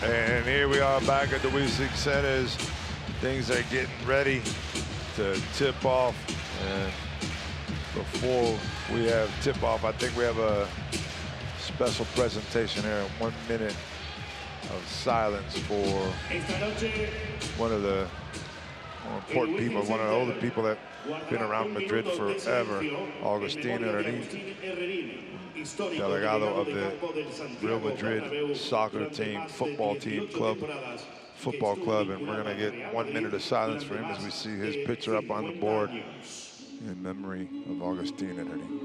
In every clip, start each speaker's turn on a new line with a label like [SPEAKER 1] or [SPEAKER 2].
[SPEAKER 1] And here we are back at the Weissig Center as things are getting ready to tip off. And before we have tip off, I think we have a special presentation here. 1 minute of silence for one of the more important people, one of the older people that have been around Madrid forever, Agustin Herrerin, delegado of the Real Madrid soccer team, football club, and we're going to get 1 minute of silence for him as we see his picture up on the board in memory of Agustin Herrerin.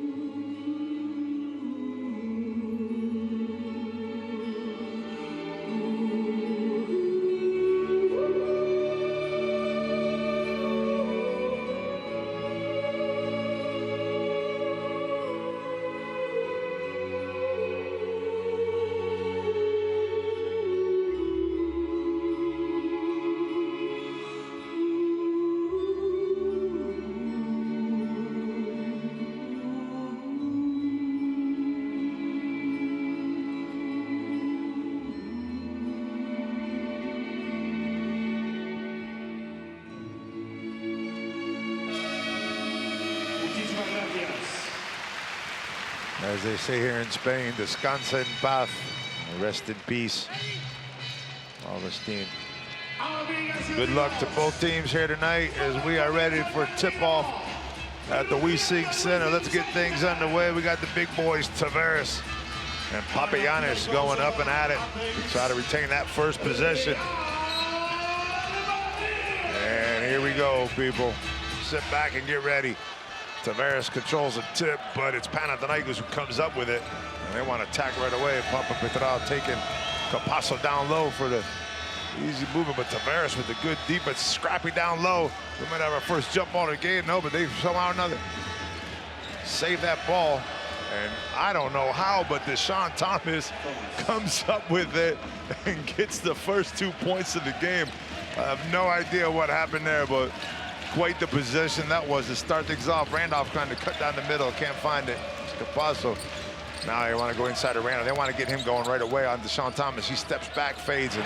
[SPEAKER 1] As they say here in Spain, descansa en paz, rest in peace, Agustin. Good luck to both teams here tonight as we are ready for tip-off at the Weissig Center. Let's get things underway. We got the big boys, Tavares and Papagiannis, going up and at it to try to retain that first possession. And here we go, people. Sit back and get ready. Tavares controls the tip, but it's Panathinaikos who comes up with it. And they want to attack right away. Papa taking Capasso down low for the easy movement, but Tavares with the good deep, but scrappy down low. We might have our first jump on the game, no, but they somehow or another save that ball. And I don't know how, but Deshaun Thomas comes up with it and gets the first 2 points of the game. I have no idea what happened there, but quite the possession that was to start things off. Randolph trying to cut down the middle, can't find it. It's Capasso. Now they want to go inside of Randolph. They want to get him going right away on Deshaun Thomas. He steps back, fades, and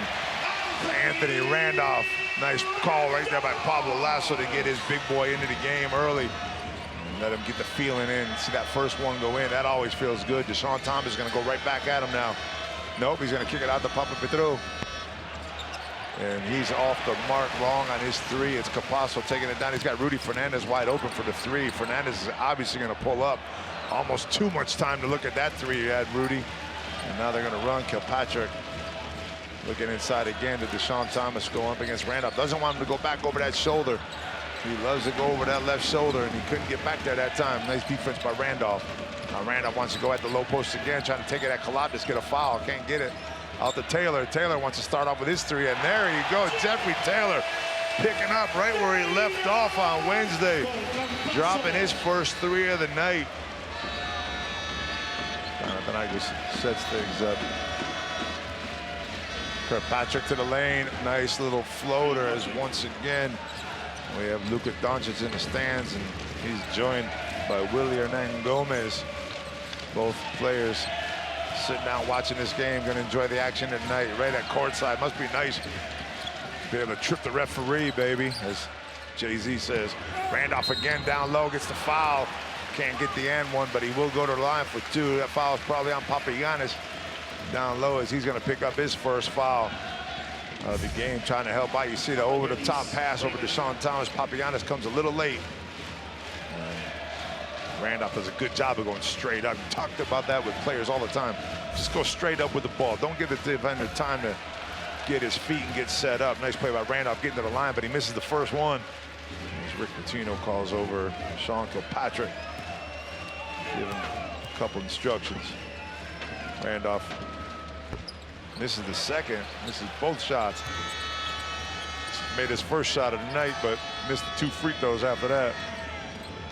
[SPEAKER 1] Anthony Randolph. Nice call right there by Pablo Lasso to get his big boy into the game early. And let him get the feeling in. See that first one go in. That always feels good. Deshaun Thomas is going to go right back at him now. Nope, he's going to kick it out to Papa Petru. And he's off the mark long on his three. It's Capasso taking it down. He's got Rudy Fernandez wide open for the three. Fernandez is obviously going to pull up. Almost too much time to look at that three. You had Rudy. And now they're going to run. Kilpatrick looking inside again to Deshaun Thomas, go up against Randolph. Doesn't want him to go back over that shoulder. He loves to go over that left shoulder, and he couldn't get back there that time. Nice defense by Randolph. Now Randolph wants to go at the low post again, trying to take it at Kalabis, get a foul. Can't get it. Out to Taylor. Taylor wants to start off with his three, and there you go. Jeffrey Taylor picking up right where he left off on Wednesday, dropping his first three of the night. Panathinaikos sets things up. Kirkpatrick to the lane. Nice little floater as once again we have Luka Doncic in the stands, and he's joined by Willie Hernan Gomez. Both players sitting down watching this game, going to enjoy the action tonight right at courtside. Must be nice to be able to trip the referee, baby, as Jay-Z says. Randolph again down low, gets the foul. Can't get the end one, but he will go to the line for two. That foul is probably on Papagiannis down low as he's going to pick up his first foul of the game, trying to help out. You see the over-the-top pass over to Deshaun Thomas. Papagiannis comes a little late. Randolph does a good job of going straight up. We talked about that with players all the time. Just go straight up with the ball. Don't give the defender time to get his feet and get set up. Nice play by Randolph getting to the line, but he misses the first one. As Rick Pitino calls over Sean Kilpatrick, giving a couple instructions. Randolph misses the second, misses both shots. Made his first shot of the night, but missed the two free throws after that.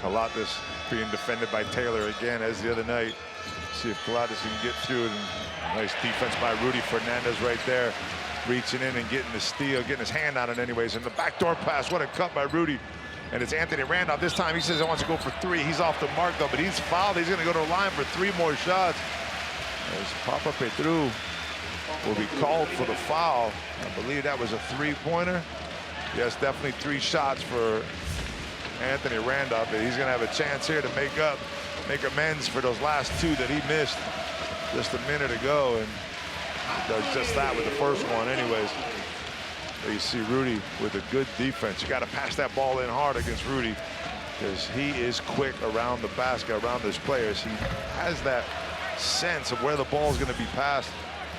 [SPEAKER 1] Kalatis being defended by Taylor again as the other night. See if Kalatis can get through it. And nice defense by Rudy Fernandez right there. Reaching in and getting the steal, getting his hand on it anyways. And the backdoor pass, what a cut by Rudy. And it's Anthony Randolph. This time he says he wants to go for three. He's off the mark though, but he's fouled. He's gonna go to the line for three more shots. There's Papa Petru will be called for the foul. I believe that was a three-pointer. Yes, definitely 3 shots for Anthony Randolph. But he's going to have a chance here to make amends for those last 2 that he missed just a minute ago, and he does just that with the first one anyways. You see Rudy with a good defense. You got to pass that ball in hard against Rudy because he is quick around the basket, around his players. He has that sense of where the ball is going to be passed,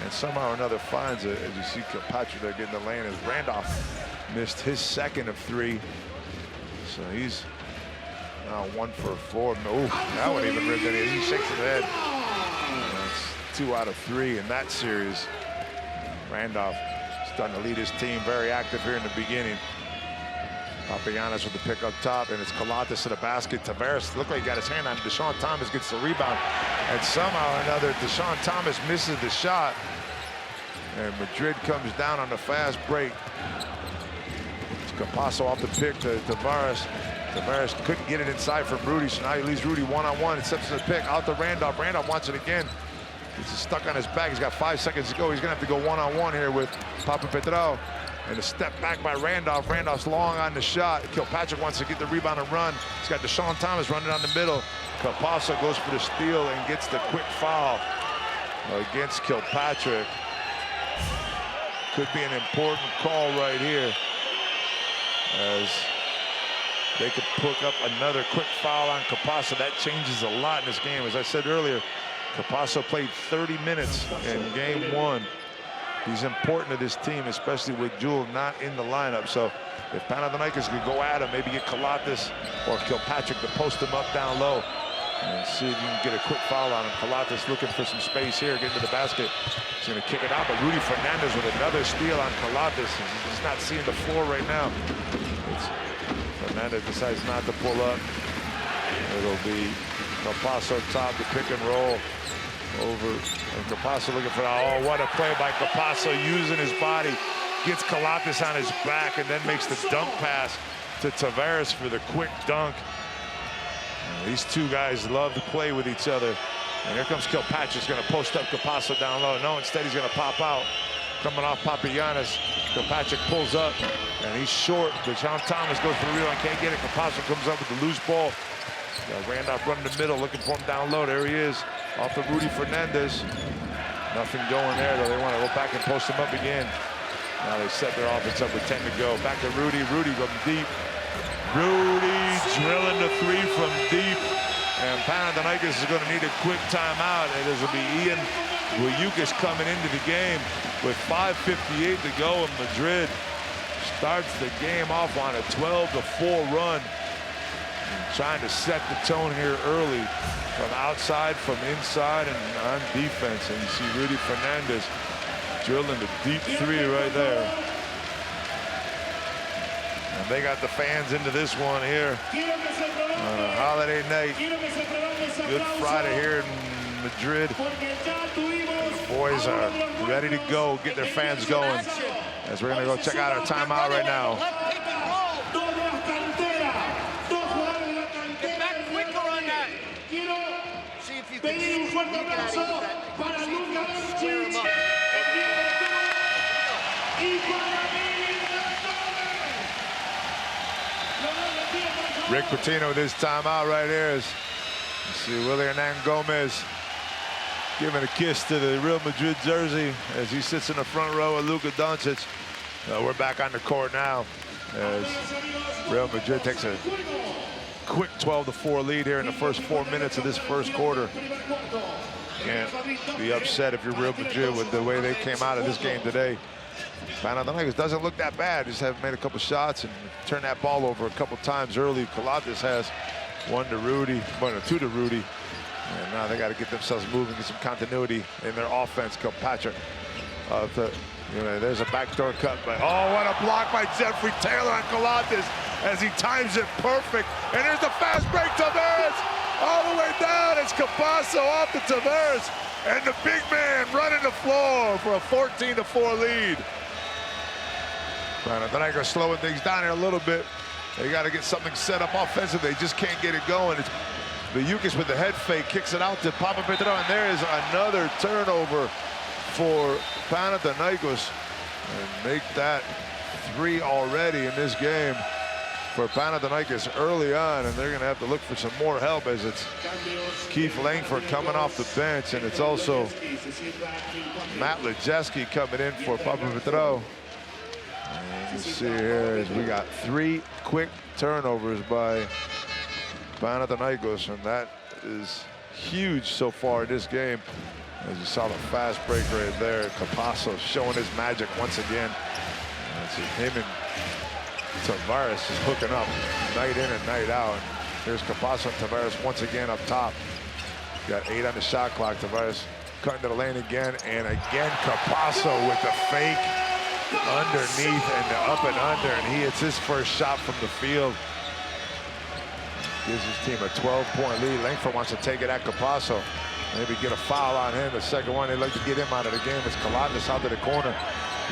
[SPEAKER 1] and somehow or another finds it. As you see Kilpatrick there getting the lane as Randolph missed his second of 3. So he's now 1 for 4. Oh, that one even ripped in. He shakes his head. That's 2 out of 3 in that series. Randolph starting to lead his team, very active here in the beginning. Papagiannis with the pick up top, and it's Colates to the basket. Tavares looked like he got his hand on it. Deshaun Thomas gets the rebound, and somehow or another, Deshaun Thomas misses the shot, and Madrid comes down on the fast break. It's Campasso off the pick to Tavares. Tavares couldn't get it inside from Rudy, so now he leaves Rudy one-on-one and steps in the pick out to Randolph. Randolph wants it again. He's stuck on his back. He's got 5 seconds to go. He's gonna have to go one-on-one here with Papapetrao. And a step back by Randolph. Randolph's long on the shot. Kilpatrick wants to get the rebound and run. He's got Deshaun Thomas running down the middle. Campasso goes for the steal and gets the quick foul against Kilpatrick. Could be an important call right here, as they could pick up another quick foul on Campasso. That changes a lot in this game. As I said earlier, Campasso played 30 minutes in game 1. He's important to this team, especially with Jewel not in the lineup. So if Panathinaikos could go at him, maybe get Colates or Kilpatrick to post him up down low and see if you can get a quick foul on him. Colates looking for some space here, getting to the basket. He's going to kick it out, but Rudy Fernandez with another steal on Colates. He's not seeing the floor right now. Fernandez decides not to pull up. It'll be Campasso top, the pick and roll over, and Campasso looking for that. Oh, what a play by Campasso, using his body, gets Colates on his back, and then makes the dunk pass to Tavares for the quick dunk. These 2 guys love to play with each other. And here comes Kilpatrick's going to post up Campasso down low. No, instead he's going to pop out. Coming off Papagiannis, Kilpatrick pulls up, and he's short. Deshaun Thomas goes for the rebound, can't get it. Campasso comes up with the loose ball. Randolph running the middle, looking for him down low. There he is, off of Rudy Fernandez. Nothing going there, though. They want to go back and post him up again. Now they set their offense up with 10 to go. Back to Rudy. Rudy from deep. Rudy drilling the 3 from deep. And Panathinaikos is going to need a quick timeout. And this will be Ian Wiyukis coming into the game with 5:58 to go. And Madrid starts the game off on a 12-4 run. Trying to set the tone here early from outside, from inside, and on defense. And you see Rudy Fernandez drilling the deep 3 right there. And they got the fans into this one here on a holiday night. Good Friday here in Madrid. And the boys are ready to go, get their fans going, as we're going to go check out our timeout right now. Rick Pitino with his timeout right here. As you see Willie Hernan Gomez giving a kiss to the Real Madrid jersey as he sits in the front row with Luka Doncic. We're back on the court now as Real Madrid takes a quick 12-4 lead here in the first 4 minutes of this first quarter. Can't be upset if you're Real Madrid with the way they came out of this game today. Panathinaikos doesn't look that bad. Just have made a couple shots and turned that ball over a couple times early. Colates has 1 to Rudy, 2 to Rudy. And now they got to get themselves moving, get some continuity in their offense. Kilpatrick, there's a backdoor cut. But oh, what a block by Jeffrey Taylor on Colates as he times it perfect. And there's the fast break. Tavares all the way down. It's Campasso off to Tavares. And the big man running the floor for a 14-4 lead. Panathinaikos slowing things down here a little bit. They got to get something set up offensively. They just can't get it going. It's Wiyukis with the head fake, kicks it out to Papapetrao, and there is another turnover for Panathinaikos and make that 3 already in this game for Panathinaikos early on, and they're going to have to look for some more help as it's Keith Langford coming off the bench, and it's also Matt Lejeski coming in for Papa Petrou. And you see here is we got 3 quick turnovers by Panathinaikos, and that is huge so far in this game. As you saw the fast break right there, Capasso showing his magic once again. That's him and Tavares is hooking up night in and night out. Here's Capasso and Tavares once again up top. Got 8 on the shot clock. Tavares cutting to the lane again, and again Capasso with the fake underneath and the up and under, and he hits his first shot from the field. Gives his team a 12-point lead. Langford wants to take it at Capasso. Maybe get a foul on him. The second one, they'd like to get him out of the game. It's Kalodis out to the corner.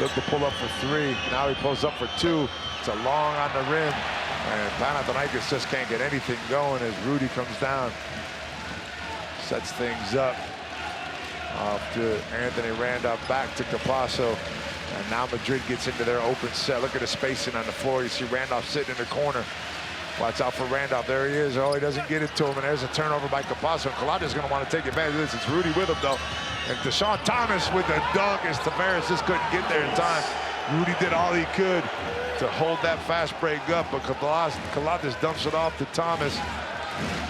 [SPEAKER 1] Look to pull up for 3. Now he pulls up for 2. It's a long on the rim. And Panathinaikos just can't get anything going as Rudy comes down. Sets things up. Off to Anthony Randolph, back to Capasso. And now Madrid gets into their open set. Look at the spacing on the floor. You see Randolph sitting in the corner. Watch out for Randolph. There he is. Oh, he doesn't get it to him. And there's a turnover by Capasso. And Kalodis is going to want to take advantage of this. It's Rudy with him, though. And Deshaun Thomas with the dunk as Tavares just couldn't get there in time. Rudy did all he could to hold that fast break up, but Kalodis dumps it off to Thomas.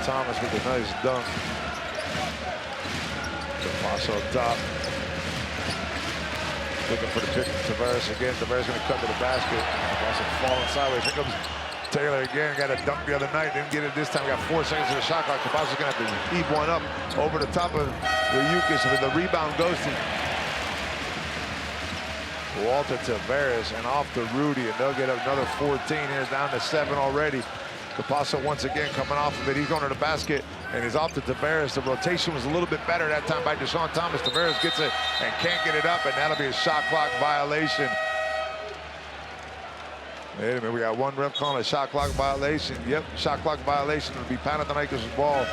[SPEAKER 1] Thomas with a nice dunk. Capasso up top. Looking for the pick of Tavares again. Tavares going to cut to the basket. Capasso falling sideways. Here comes Taylor again. Got a dunk the other night. Didn't get it this time. Got 4 seconds to the shot clock. Capasso's going to have to heave one up over the top of Ryukis. But the rebound goes to Walter Tavares and off to Rudy. And they'll get another 14 here, down to 7 already. Capasso once again coming off of it. He's going to the basket and he's off to Tavares. The rotation was a little bit better that time by Deshaun Thomas. Tavares gets it and can't get it up, and that'll be a shot clock violation. Wait a minute, we got one ref calling a shot clock violation. Yep, shot clock violation. It'll be Panathinaikos' ball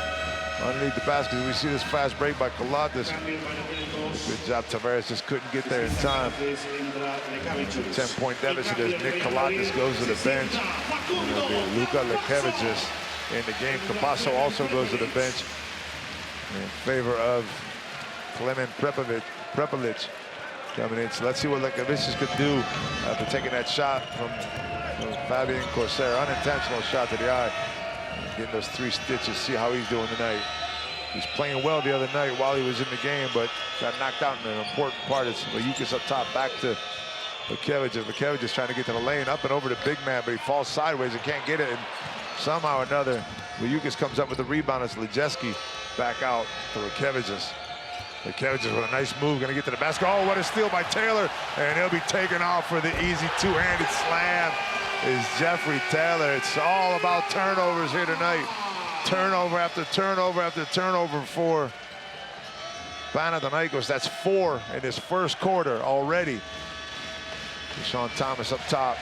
[SPEAKER 1] underneath the basket. We see this fast break by Kalodis. Good job, Tavares just couldn't get there in time. 10-point deficit as Nick Kalodis goes to the bench. It'll be Luka Lekevicius in the game. Capasso also goes to the bench in favor of Klemen Prepelic coming in. So let's see what Lekevicius could do after taking that shot from Fabian Corsair. Unintentional shot to the eye. Getting those 3 stitches, see how he's doing tonight. He's playing well the other night while he was in the game, but got knocked out in an important part. It's Ryukis up top, back to Lekevicius. Lekevicius trying to get to the lane, up and over the big man, but he falls sideways and can't get it. And somehow or another, Ryukis comes up with the rebound. It's Lejeski back out to Lekevicius. Lekevicius with a nice move, gonna get to the basket. Oh, what a steal by Taylor, and he'll be taken off for the easy 2-handed slam. Is Jeffrey Taylor. It's all about turnovers here tonight. Turnover after turnover after turnover for Panathinaikos. That's 4 in this first quarter already. Deshaun Thomas up top.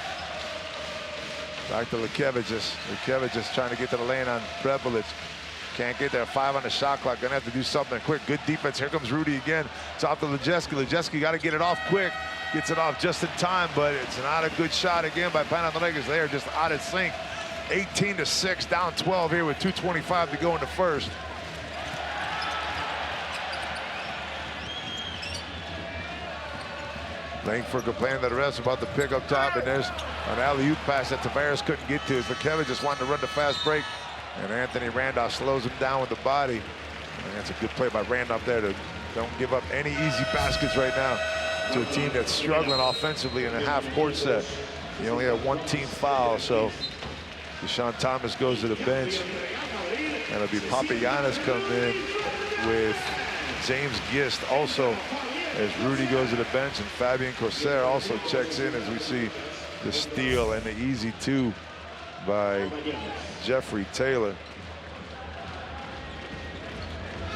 [SPEAKER 1] Back to Lekevicius. Lekevicius trying to get to the lane on Prepelic. Can't get there. 5 on the shot clock. Gonna have to do something quick. Good defense. Here comes Rudy again. It's off to Lejeski. Lejeski got to get it off quick. Gets it off just in time, but it's not a good shot again by Panathinaikos. They are just out of sync. 18-6, down 12 here with 2:25 to go in the first. Langford complaining to the refs about the pick up top, and there's an alley-oop pass that Tavares couldn't get to. Lekevicius just wanted to run the fast break, and Anthony Randolph slows him down with the body. And that's a good play by Randolph there to don't give up any easy baskets right now to a team that's struggling offensively in a half-court set. He only had 1 team foul, so Deshaun Thomas goes to the bench. And it'll be Papagiannis comes in with James Gist also as Rudy goes to the bench, and Fabian Corsair also checks in as we see the steal and the easy 2 by Jeffrey Taylor.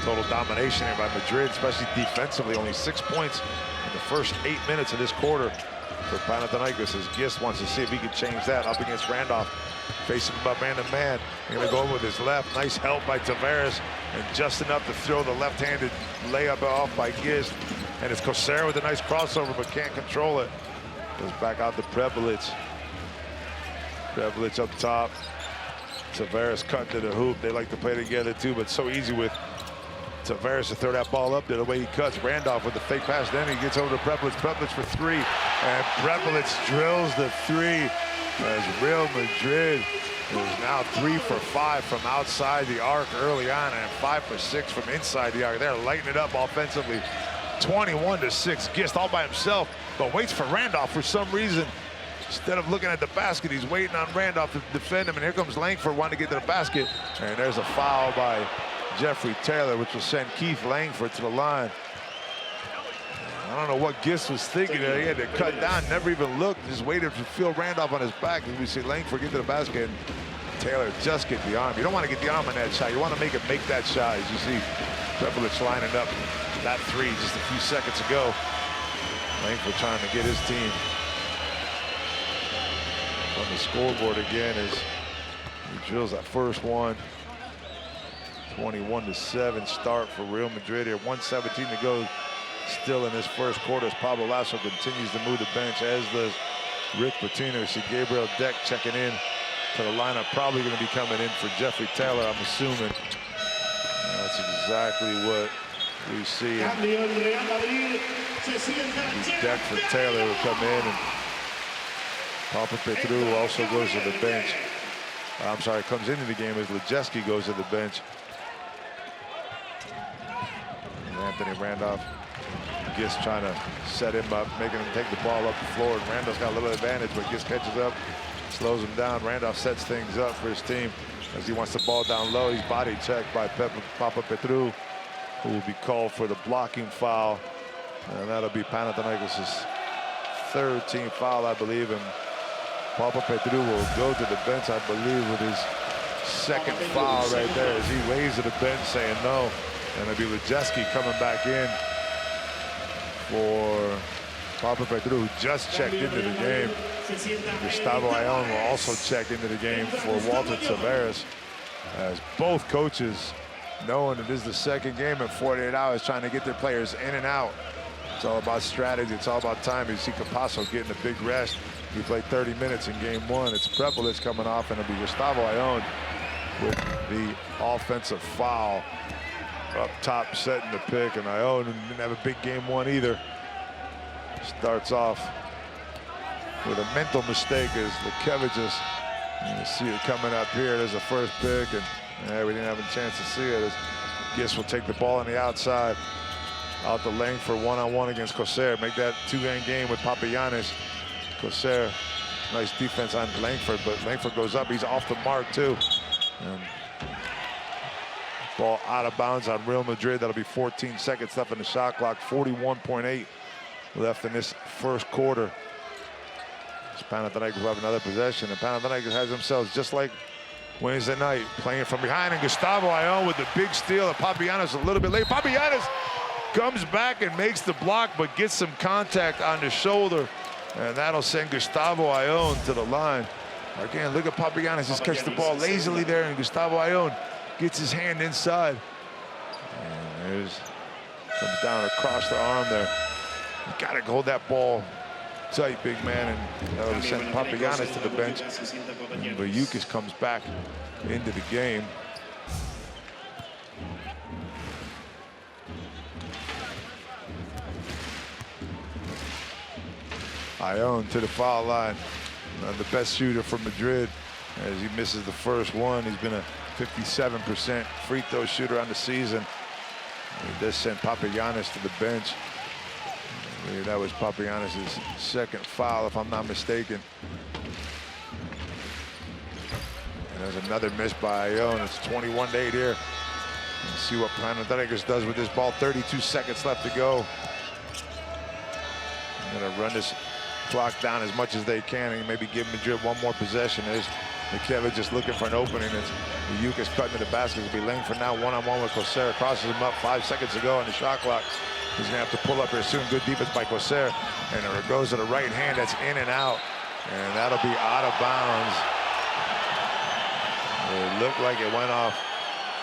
[SPEAKER 1] Total domination here by Madrid, especially defensively. Only 6 points in the first 8 minutes of this quarter for Panathinaikos as Gist wants to see if he can change that. Up against Randolph, facing him up man-to-man. He's gonna go with his left. Nice help by Tavares, and just enough to throw the left-handed layup off by Gist. And it's Kosera with a nice crossover, but can't control it. Goes back out to Prepelic. Prepelic up top. Tavares cut to the hoop. They like to play together too, but it's so easy with Tavares to throw that ball up there the way he cuts. Randolph with the fake pass. Then he gets over to Prepelic. Prepelic for three. And Prepelic drills the three as Real Madrid is now 3 for 5 from outside the arc early on and 5 for 6 from inside the arc. They're lighting it up offensively. 21-6. Gist all by himself, but waits for Randolph for some reason. Instead of looking at the basket, he's waiting on Randolph to defend him. And here comes Langford wanting to get to the basket. And there's a foul by Jeffrey Taylor, which will send Keith Langford to the line. I don't know what Gist was thinking there. He had to cut down, never even looked, just waited to feel Randolph on his back. And we see Langford get to the basket, and Taylor just get the arm. You don't want to get the arm on that shot. You want to make that shot. As you see Prepelic lining up that three just a few seconds ago. Langford trying to get his team on the scoreboard again as he drills that first one. 21-7 start for Real Madrid here. 1:17 to go still in this first quarter as Pablo Lasso continues to move the bench, as does Rick Pitino. See Gabriel Deck checking in to the lineup, probably going to be coming in for Jeffrey Taylor, I'm assuming. That's exactly what we see. Deck for Taylor will come in, and Papa Petru also goes to the bench. I'm sorry, comes into the game as Lejeski goes to the bench. And Anthony Randolph Gist trying to set him up, making him take the ball up the floor. And Randolph's got a little advantage, but Gist catches up, slows him down. Randolph sets things up for his team as he wants the ball down low. He's body checked by Papa Petru, who will be called for the blocking foul. And that'll be Panathinaikos' third team foul, I believe. And Papa Petru will go to the bench, I believe, with his second foul right there as he waves to the bench saying no. And it'll be Lejeski coming back in for Papa Petru, who just checked into the game. Gustavo Ion will also check into the game for Walter Tavares, as both coaches, knowing it is the second game in 48 hours, trying to get their players in and out. It's all about strategy. It's all about time. You see Capasso getting a big rest. He played 30 minutes in game one. It's Prepelic coming off, and it'll be Gustavo Ion with the offensive foul up top, setting the pick. And Ion didn't have a big game one either. Starts off with a mental mistake as Lekevicius, you see it coming up here. There's the first pick, and we didn't have a chance to see it. As Gist will take the ball on the outside, out the lane for one-on-one against Kosera. Make that two-man game with Papagiannis. Kosera, nice defense on Langford, but Langford goes up. He's off the mark too. And ball out of bounds on Real Madrid. That'll be 14 seconds left in the shot clock. 41.8 left in this first quarter. Panathinaikos will have another possession, and Panathinaikos has themselves just like Wednesday night, playing from behind, and Gustavo Ion with the big steal, and Papagiannis a little bit late. Papagiannis comes back and makes the block, but gets some contact on the shoulder, and that'll send Gustavo Ion to the line. Again, look at Papagiannis just catch the ball lazily there, and Gustavo Ion gets his hand inside. And there's, comes down across the arm there. You gotta hold that ball tight, big man, and that'll send Papagiannis to the bench. And Vayukis comes back into the game. Ion to the foul line. The best shooter for Madrid as he misses the first one. He's been a 57% free throw shooter on the season. He does send Papagiannis to the bench. That was Papagiannis' second foul, if I'm not mistaken. And there's another miss by Ion. It's 21-8 here. Let's see what Panathinaikos does with this ball. 32 seconds left to go. I'm gonna run this clock down as much as they can and maybe give Madrid one more possession. There's Lekevicius just looking for an opening. It's Vayukis cutting to the basket. It'll be Langford now one-on-one with Kosera. Crosses him up 5 seconds to go on the shot clock. He's gonna have to pull up here soon. Good defense by Kosera. And it goes to the right hand. That's in and out. And that'll be out of bounds. It looked like it went off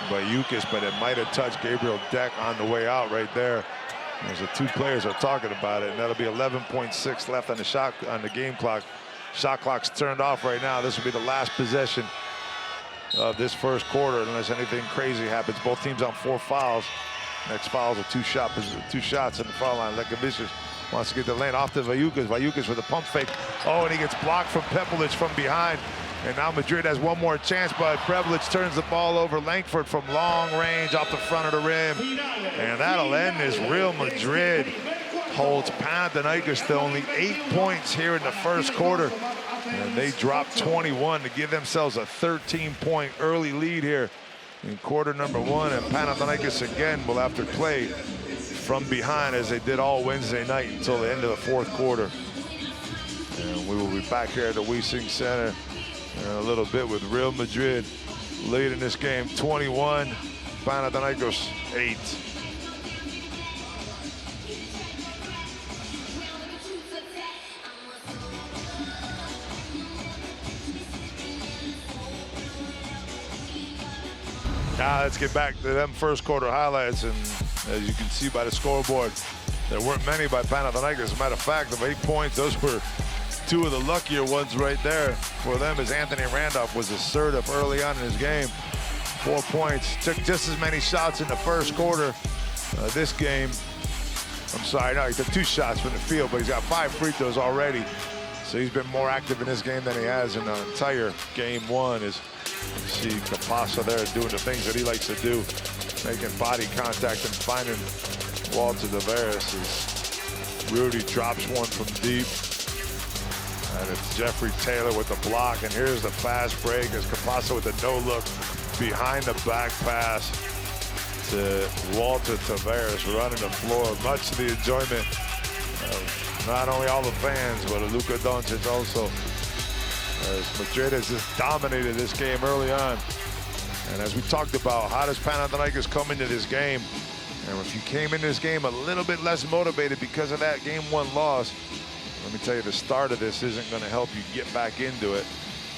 [SPEAKER 1] Vayukis, but it might have touched Gabriel Deck on the way out right there. As the two players are talking about it, and that'll be 11.6 left on the game clock. Shot clock's turned off right now. This will be the last possession of this first quarter, unless anything crazy happens. Both teams on 4 fouls. Next foul is a two shots in the foul line. Lekavicius wants to get the lane off to Vayukas. Vayukas with a pump fake. Oh, and he gets blocked from Prepelic from behind. And now Madrid has one more chance, but Prepelic turns the ball over. Langford from long range off the front of the rim. And that'll end this. Real Madrid holds Panathinaikos to only 8 points here in the first quarter. And they drop 21 to give themselves a 13-point early lead here in quarter number 1. And Panathinaikos again will have to play from behind as they did all Wednesday night until the end of the fourth quarter. And we will be back here at the Wiesing Center in a little bit with Real Madrid leading this game 21, Panathinaikos 8. Now let's get back to them first quarter highlights, and as you can see by the scoreboard, there weren't many by Panathinaikos. As a matter of fact, of 8 points, those were 2 of the luckier ones right there for them, as Anthony Randolph was assertive early on in his game. 4 points, took just as many shots in the first quarter. This game, I'm sorry, no, he took 2 shots from the field, but he's got 5 free throws already. So he's been more active in this game than he has in the entire game 1. As you see Capasso there doing the things that he likes to do, making body contact and finding Walter Tavares. As Rudy drops one from deep. And it's Jeffrey Taylor with the block. And here's the fast break as Capasso with the no-look behind the back pass to Walter Tavares running the floor. Much to the enjoyment of not only all the fans, but Luka Doncic also. As Madrid has just dominated this game early on. And as we talked about, how does Panathinaikos come into this game? And if you came into this game a little bit less motivated because of that game 1 loss, let me tell you, the start of this isn't going to help you get back into it.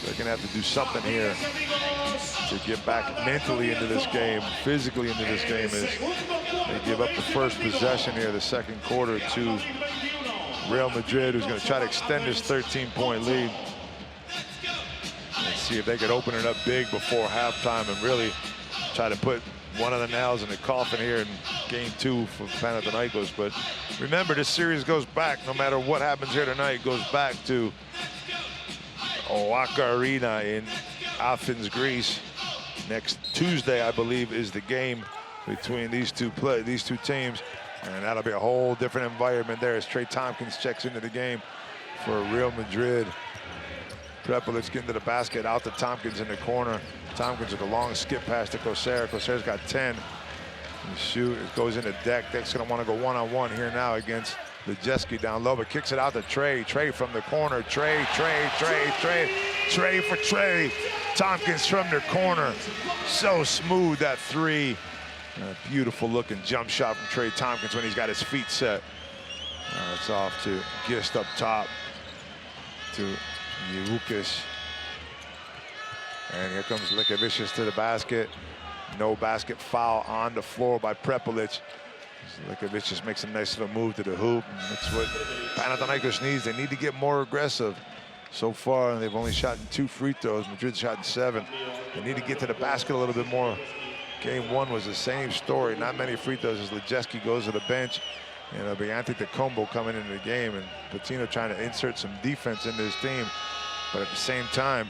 [SPEAKER 1] They're going to have to do something here to get back mentally into this game, physically into this game, as they give up the first possession here, the second quarter, to Real Madrid, who's going to try to extend this 13-point lead. And see if they could open it up big before halftime and really try to put one of the nails in the coffin here in game 2 for Panathinaikos. But remember, this series goes back, no matter what happens here tonight, it goes back to Oaka Arena in Athens, Greece. Next Tuesday, I believe, is the game between these two teams. And that'll be a whole different environment there as Trey Tompkins checks into the game for Real Madrid. Prepelic getting to the basket, out to Tompkins in the corner. Tompkins with a long skip pass to Kosar. Kosar's got 10. And shoot, it goes into Deck. Deck's gonna wanna go one-on-one here now against Lejeski down low, but kicks it out to Trey. Trey from the corner. Trey for Trey. Tompkins from the corner. So smooth, that 3. A beautiful looking jump shot from Trey Tompkins when he's got his feet set. It's off to Gist up top to Yevukis. And here comes Lekavicius to the basket. No basket, foul on the floor by Prepelic. Lekavicius makes a nice little move to the hoop. And that's what Panathinaikos needs. They need to get more aggressive. So far, they've only shot 2 free throws. Madrid shot 7. They need to get to the basket a little bit more. Game 1 was the same story. Not many free throws as Lejeski goes to the bench. And it'll be Antetokounmpo coming into the game. And Patino trying to insert some defense into his team. But at the same time,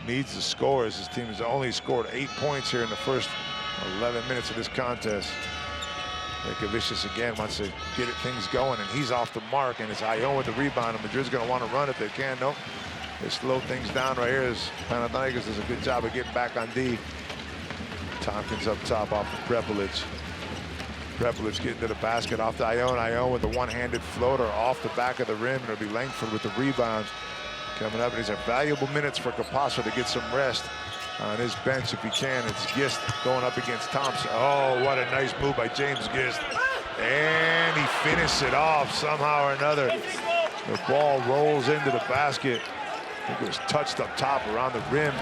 [SPEAKER 1] needs to score, as his team has only scored 8 points here in the first 11 minutes of this contest. Lekavicius again wants to get things going, and he's off the mark, and it's Ion with the rebound, and Madrid's going to want to run if they can. Nope. They slow things down right here as Panathinaikos does a good job of getting back on D. Tompkins up top off of Prepelic. Prepelic getting to the basket off to Ion. Ion with the one-handed floater off the back of the rim, and it'll be Langford with the rebound. Coming up, and these are valuable minutes for Capasso to get some rest on his bench if he can. It's Gist going up against Thompson. Oh, what a nice move by James Gist. And he finished it off somehow or another. The ball rolls into the basket. I think it was touched up top around the rim.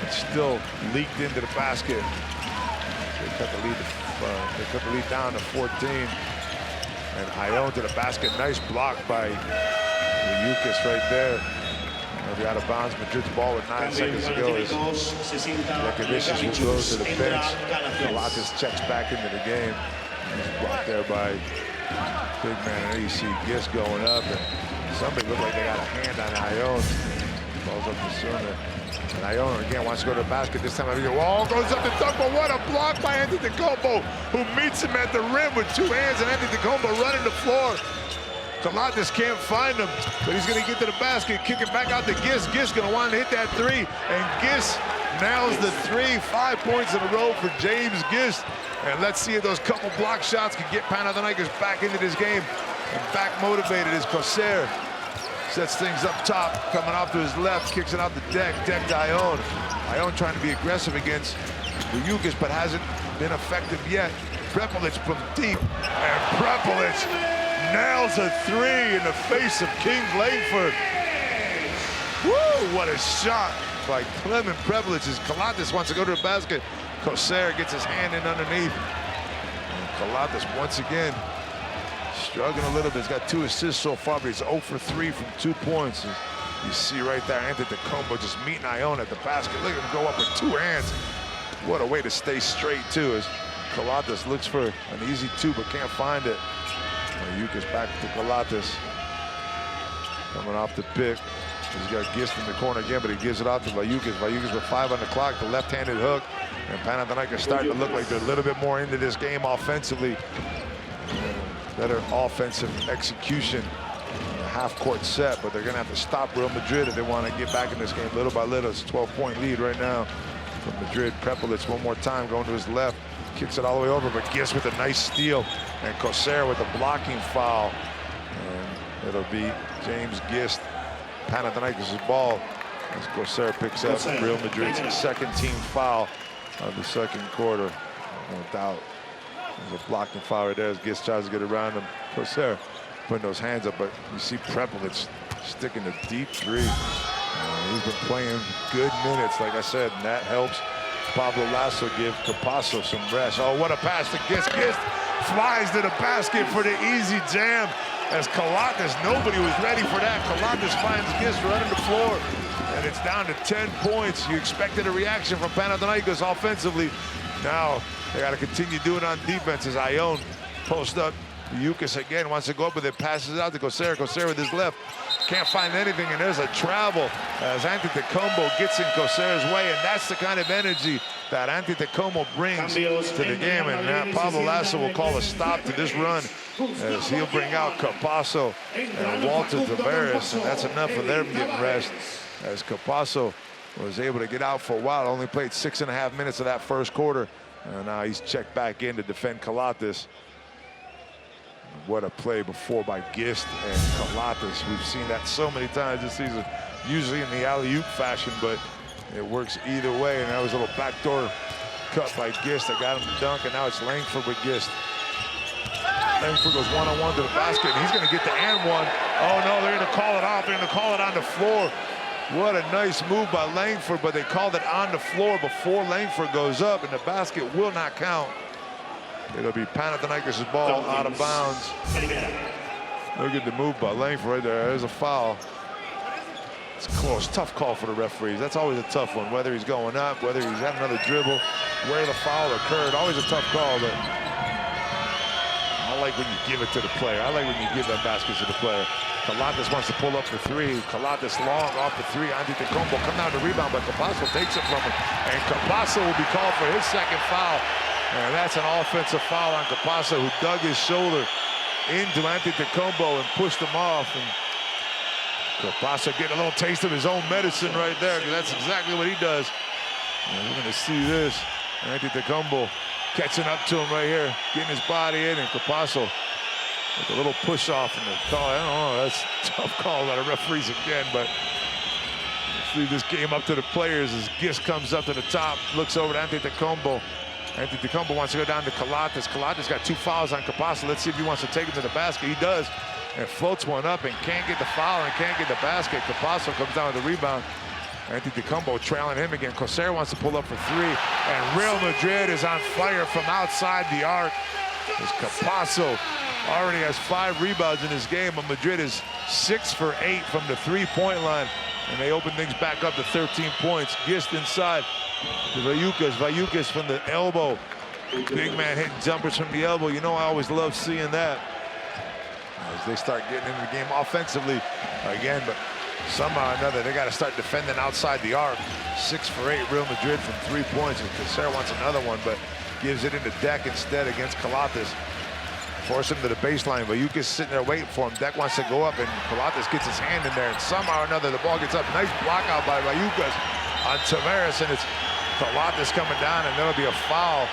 [SPEAKER 1] It still leaked into the basket. They cut the lead down to 14. And Ione to the basket. Nice block by Yukis right there. Maybe out of bounds. Madrid's ball with 9 seconds to go. Recognitions will go to the bench. Kalates checks back into the game. He's blocked there by big man. And you see Gist going up. And somebody looked like they got a hand on Ione. Balls up to Sooner. And Ione again wants to go to the basket. This time, wall goes up to dunk, but what a block by Antetokounmpo, who meets him at the rim with 2 hands, and Antetokounmpo running the floor. Kalates can't find him, but he's going to get to the basket, kick it back out to Gist. Gist going to want to hit that 3, and Gist nails the 3. 5 points in a row for James Gist. And let's see if those couple block shots can get Panathinaikos back into this game and back motivated as Corsair sets things up top, coming off to his left, kicks it out the deck to Ione. Ione trying to be aggressive against Yukis, but hasn't been effective yet. Prepelic from deep, and Prepelic nails a 3 in the face of King Langford. Woo, what a shot by Clement Prepelic as Kalates wants to go to the basket. Corsair gets his hand in underneath. And Kalates once again struggling a little bit. He's got 2 assists so far, but he's 0 for 3 from 2 points. And you see right there, Antetokounmpo just meeting Ione at the basket. Look at him go up with 2 hands. What a way to stay straight, too, as Kalates looks for an easy 2, but can't find it. Yukis back to Kalates. Coming off the pick. He's got Gist in the corner again, but he gives it out to Vayukis. Vayukis with 5 on the clock, the left-handed hook. And Panathinaikos starting to look like they're a little bit more into this game offensively. Better offensive execution, half-court set, but they're going to have to stop Real Madrid if they want to get back in this game little by little. It's a 12-point lead right now from Madrid. Prepelic one more time going to his left, kicks it all the way over, but Gist with a nice steal, and Corsair with a blocking foul. And it'll be James Gist, Panathinaikos' ball, as Corsair picks up Real Madrid's 2nd team foul of the 2nd quarter. No doubt. There's a blocking foul right there as Gist tries to get around him. Corsair putting those hands up, but you see Prepelic sticking the deep 3. He's been playing good minutes, like I said, and that helps Pablo Lasso give Capasso some rest. Oh, what a pass to Gist. Gist flies to the basket for the easy jam as Kalates, nobody was ready for that. Kalates finds Gist running the floor, and it's down to 10 points. You expected a reaction from Panathinaikos offensively. Now they got to continue doing on defense as Ione post up. Yukis again wants to go up with it, passes it out to Corsair. Corsair with his left, can't find anything, and there's a travel as Antetokounmpo gets in Corsair's way, and that's the kind of energy that Antetokounmpo brings to the game. And now Pablo Lasso will call a stop to this run as he'll bring out Capasso and Walter Tavares, and that's enough for them getting rest as Capasso was able to get out for a while. Only played 6.5 minutes of that 1st quarter. And now he's checked back in to defend Kalates. What a play before by Gist and Kalates. We've seen that so many times this season, usually in the alley-oop fashion, but it works either way. And that was a little backdoor cut by Gist that got him to dunk, and now it's Langford with Gist. Langford goes one-on-one to the basket, and he's going to get the and one. Oh, no, they're going to call it off. They're going to call it on the floor. What a nice move by Langford, but they called it on the floor before Langford goes up, and the basket will not count. It'll be Panathinaikos' ball out of bounds. Look at the move by Langford right there. There's a foul. It's close. Tough call for the referees. That's always a tough one, whether he's going up, whether he's having another dribble, where the foul occurred. Always a tough call, but I like when you give it to the player. I like when you give that basket to the player. Kalates wants to pull up for 3. Kalates long off the 3. Antetokounmpo come down to rebound, but Capasso takes it from him. And Capasso will be called for his 2nd foul. And that's an offensive foul on Capasso, who dug his shoulder into Antetokounmpo and pushed him off. And Capasso getting a little taste of his own medicine right there, because that's exactly what he does. And we're going to see this. Antetokounmpo catching up to him right here, getting his body in, and Capasso with a little push off in the call. I don't know, that's a tough call by the referees again, but let's leave this game up to the players as Gist comes up to the top, looks over to Antetokounmpo. Antetokounmpo wants to go down to Kalates. Kalates got 2 fouls on Capasso. Let's see if he wants to take him to the basket. He does, and floats one up and can't get the foul and can't get the basket. Capasso comes down with the rebound. Antetokounmpo trailing him again. Corsair wants to pull up for 3, and Real Madrid is on fire from outside the arc as Capasso already has 5 rebounds in this game, but Madrid is 6 for 8 from the three-point line. And they open things back up to 13 points. Gist inside to Vayukas. Vayukas from the elbow. Big man hitting jumpers from the elbow. You know, I always love seeing that. As they start getting into the game offensively again, but somehow or another, they got to start defending outside the arc. 6 for 8, Real Madrid from 3 points. And Cacer wants another one, but gives it into Deck instead against Calates. Force him to the baseline. Vayukas sitting there waiting for him. Deck wants to go up, and Calates gets his hand in there, and somehow or another, the ball gets up. Nice block out by Vayukas on Tavares, and it's Calates coming down, and there'll be a foul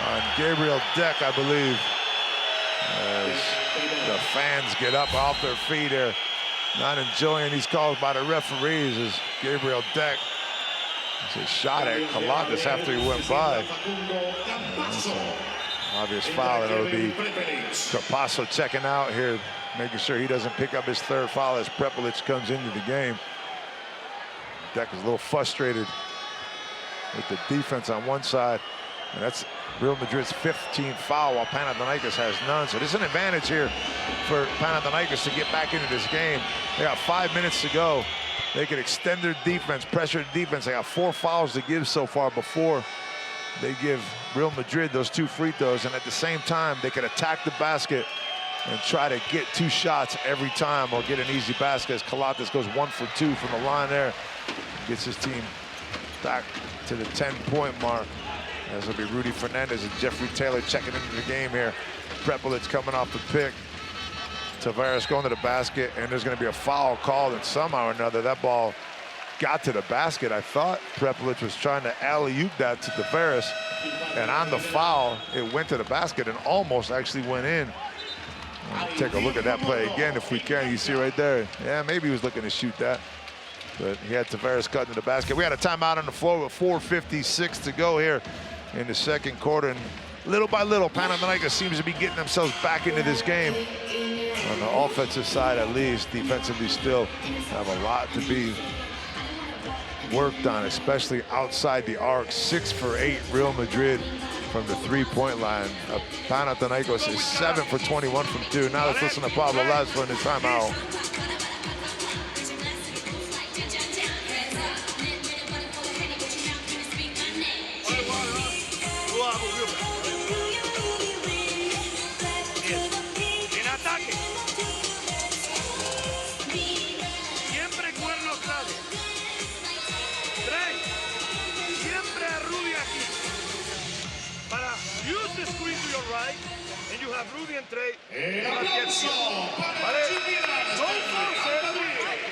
[SPEAKER 1] on Gabriel Deck, I believe, as the fans get up off their feet here, not enjoying these calls by the referees, as Gabriel Deck is a shot at Calates after he went by. Obvious foul, and it'll be Capasso checking out here, making sure he doesn't pick up his 3rd foul as Prepelic comes into the game. Deck is a little frustrated with the defense on one side, and that's Real Madrid's 15th foul, while Panathinaikos has none. So there's an advantage here for Panathinaikos to get back into this game. They got 5 minutes to go. They could extend their defense, pressure the defense. They got 4 fouls to give so far before they give Real Madrid those 2 free throws, and at the same time, they could attack the basket and try to get 2 shots every time or get an easy basket as Calates goes 1 for 2 from the line there. Gets his team back to the 10-point mark. As will be Rudy Fernandez and Jeffrey Taylor checking into the game here. Prepelic coming off the pick. Tavares going to the basket, and there's going to be a foul called, and somehow or another, that ball got to the basket. I thought Prepelic was trying to alley-oop that to Tavares, and on the foul, it went to the basket and almost actually went in. Take a look at that play again if we can. You see right there. Yeah, maybe he was looking to shoot that, but he had Tavares cutting to the basket. We had a timeout on the floor with 4:56 to go here in the second quarter, and little by little, Panathinaikos seems to be getting themselves back into this game. On the offensive side, at least, defensively still have a lot to be worked on, especially outside the arc. 6 for 8, Real Madrid from the 3-point line. Panathinaikos is 7 for 21 from 2. Now let's listen to Pablo Lazo in the timeout.
[SPEAKER 2] Rudy and Trey.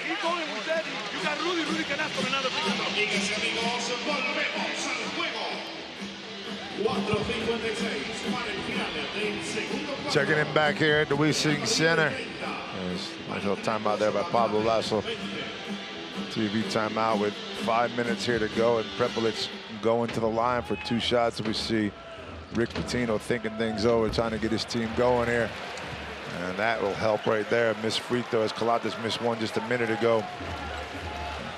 [SPEAKER 2] Keep going with that. You got Rudy. Rudy can ask for another pick.
[SPEAKER 3] Amigas y amigos, volvemos al juego. 4:56 para el final del segundo cuarto.
[SPEAKER 1] Checking in back here at the Wiesing Center. There's a little timeout there by Pablo Lazo. TV timeout with 5 minutes here to go, and Prepelic going to the line for 2 shots. We see Rick Pitino thinking things over, trying to get his team going here. And that will help right there. Missed free throw as Calates missed one just a minute ago.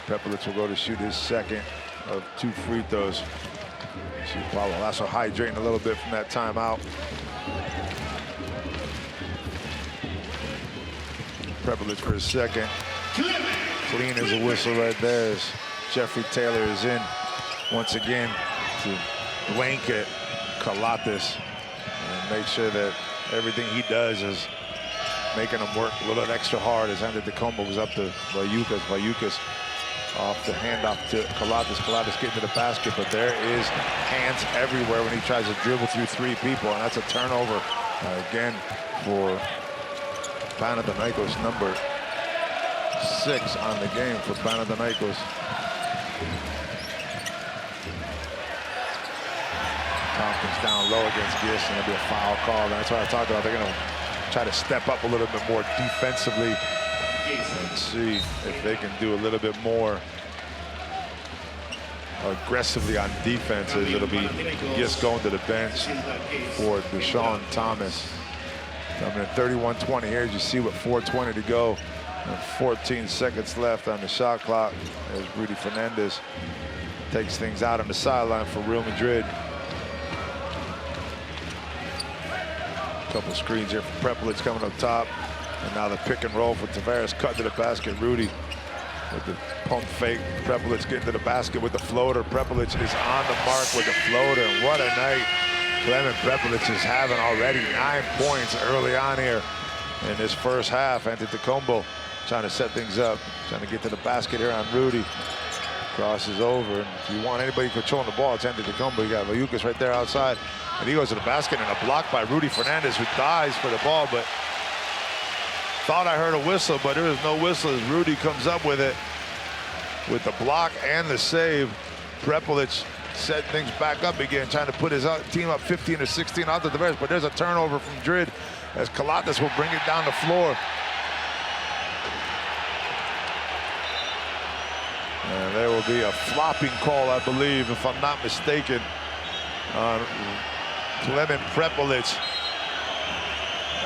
[SPEAKER 1] Prepelic will go to shoot his 2nd of 2 free throws. See Pablo Lazo hydrating a little bit from that timeout. Prepelic for his 2nd. Clean as a whistle right there as Jeffrey Taylor is in once again to blanket Calates and make sure that everything he does is making him work a little extra hard. As Antetokounmpo was up to Vayukas. Vayukas off the handoff to Calates. Calates getting to the basket, but there is hands everywhere when he tries to dribble through 3 people, and that's a turnover again for Panathinaikos, number 6 on the game for Panathinaikos. Tompkins down low against Gist, and there'll be a foul call. And that's what I talked about. They're going to try to step up a little bit more defensively and see if they can do a little bit more aggressively on defenses. It'll be Gist going to the bench for Deshaun Thomas. Coming in 31-20 here, as you see, with 4:20 to go and 14 seconds left on the shot clock, as Rudy Fernandez takes things out on the sideline for Real Madrid. couple screens here for Prepelic coming up top. And now the pick and roll for Tavares, cut to the basket. Rudy with the pump fake. Prepelic getting to the basket with the floater. Prepelic is on the mark with the floater. And what a night Clement Prepelic is having already. 9 points early on here in this first half. Antetokounmpo trying to set things up, trying to get to the basket here on Rudy. Crosses over, and if you want anybody controlling the ball, it's Antetokounmpo. You got Valiukas right there outside, and he goes to the basket, and a block by Rudy Fernandez, who dives for the ball, but thought I heard a whistle, but there is no whistle as Rudy comes up with it with the block and the save. Prepelic set things back up again, trying to put his team up 15 to 16 out to Tavares, but there's a turnover from Madrid as Calates will bring it down the floor. And there will be a flopping call, I believe, if I'm not mistaken, on Clement Prepelic,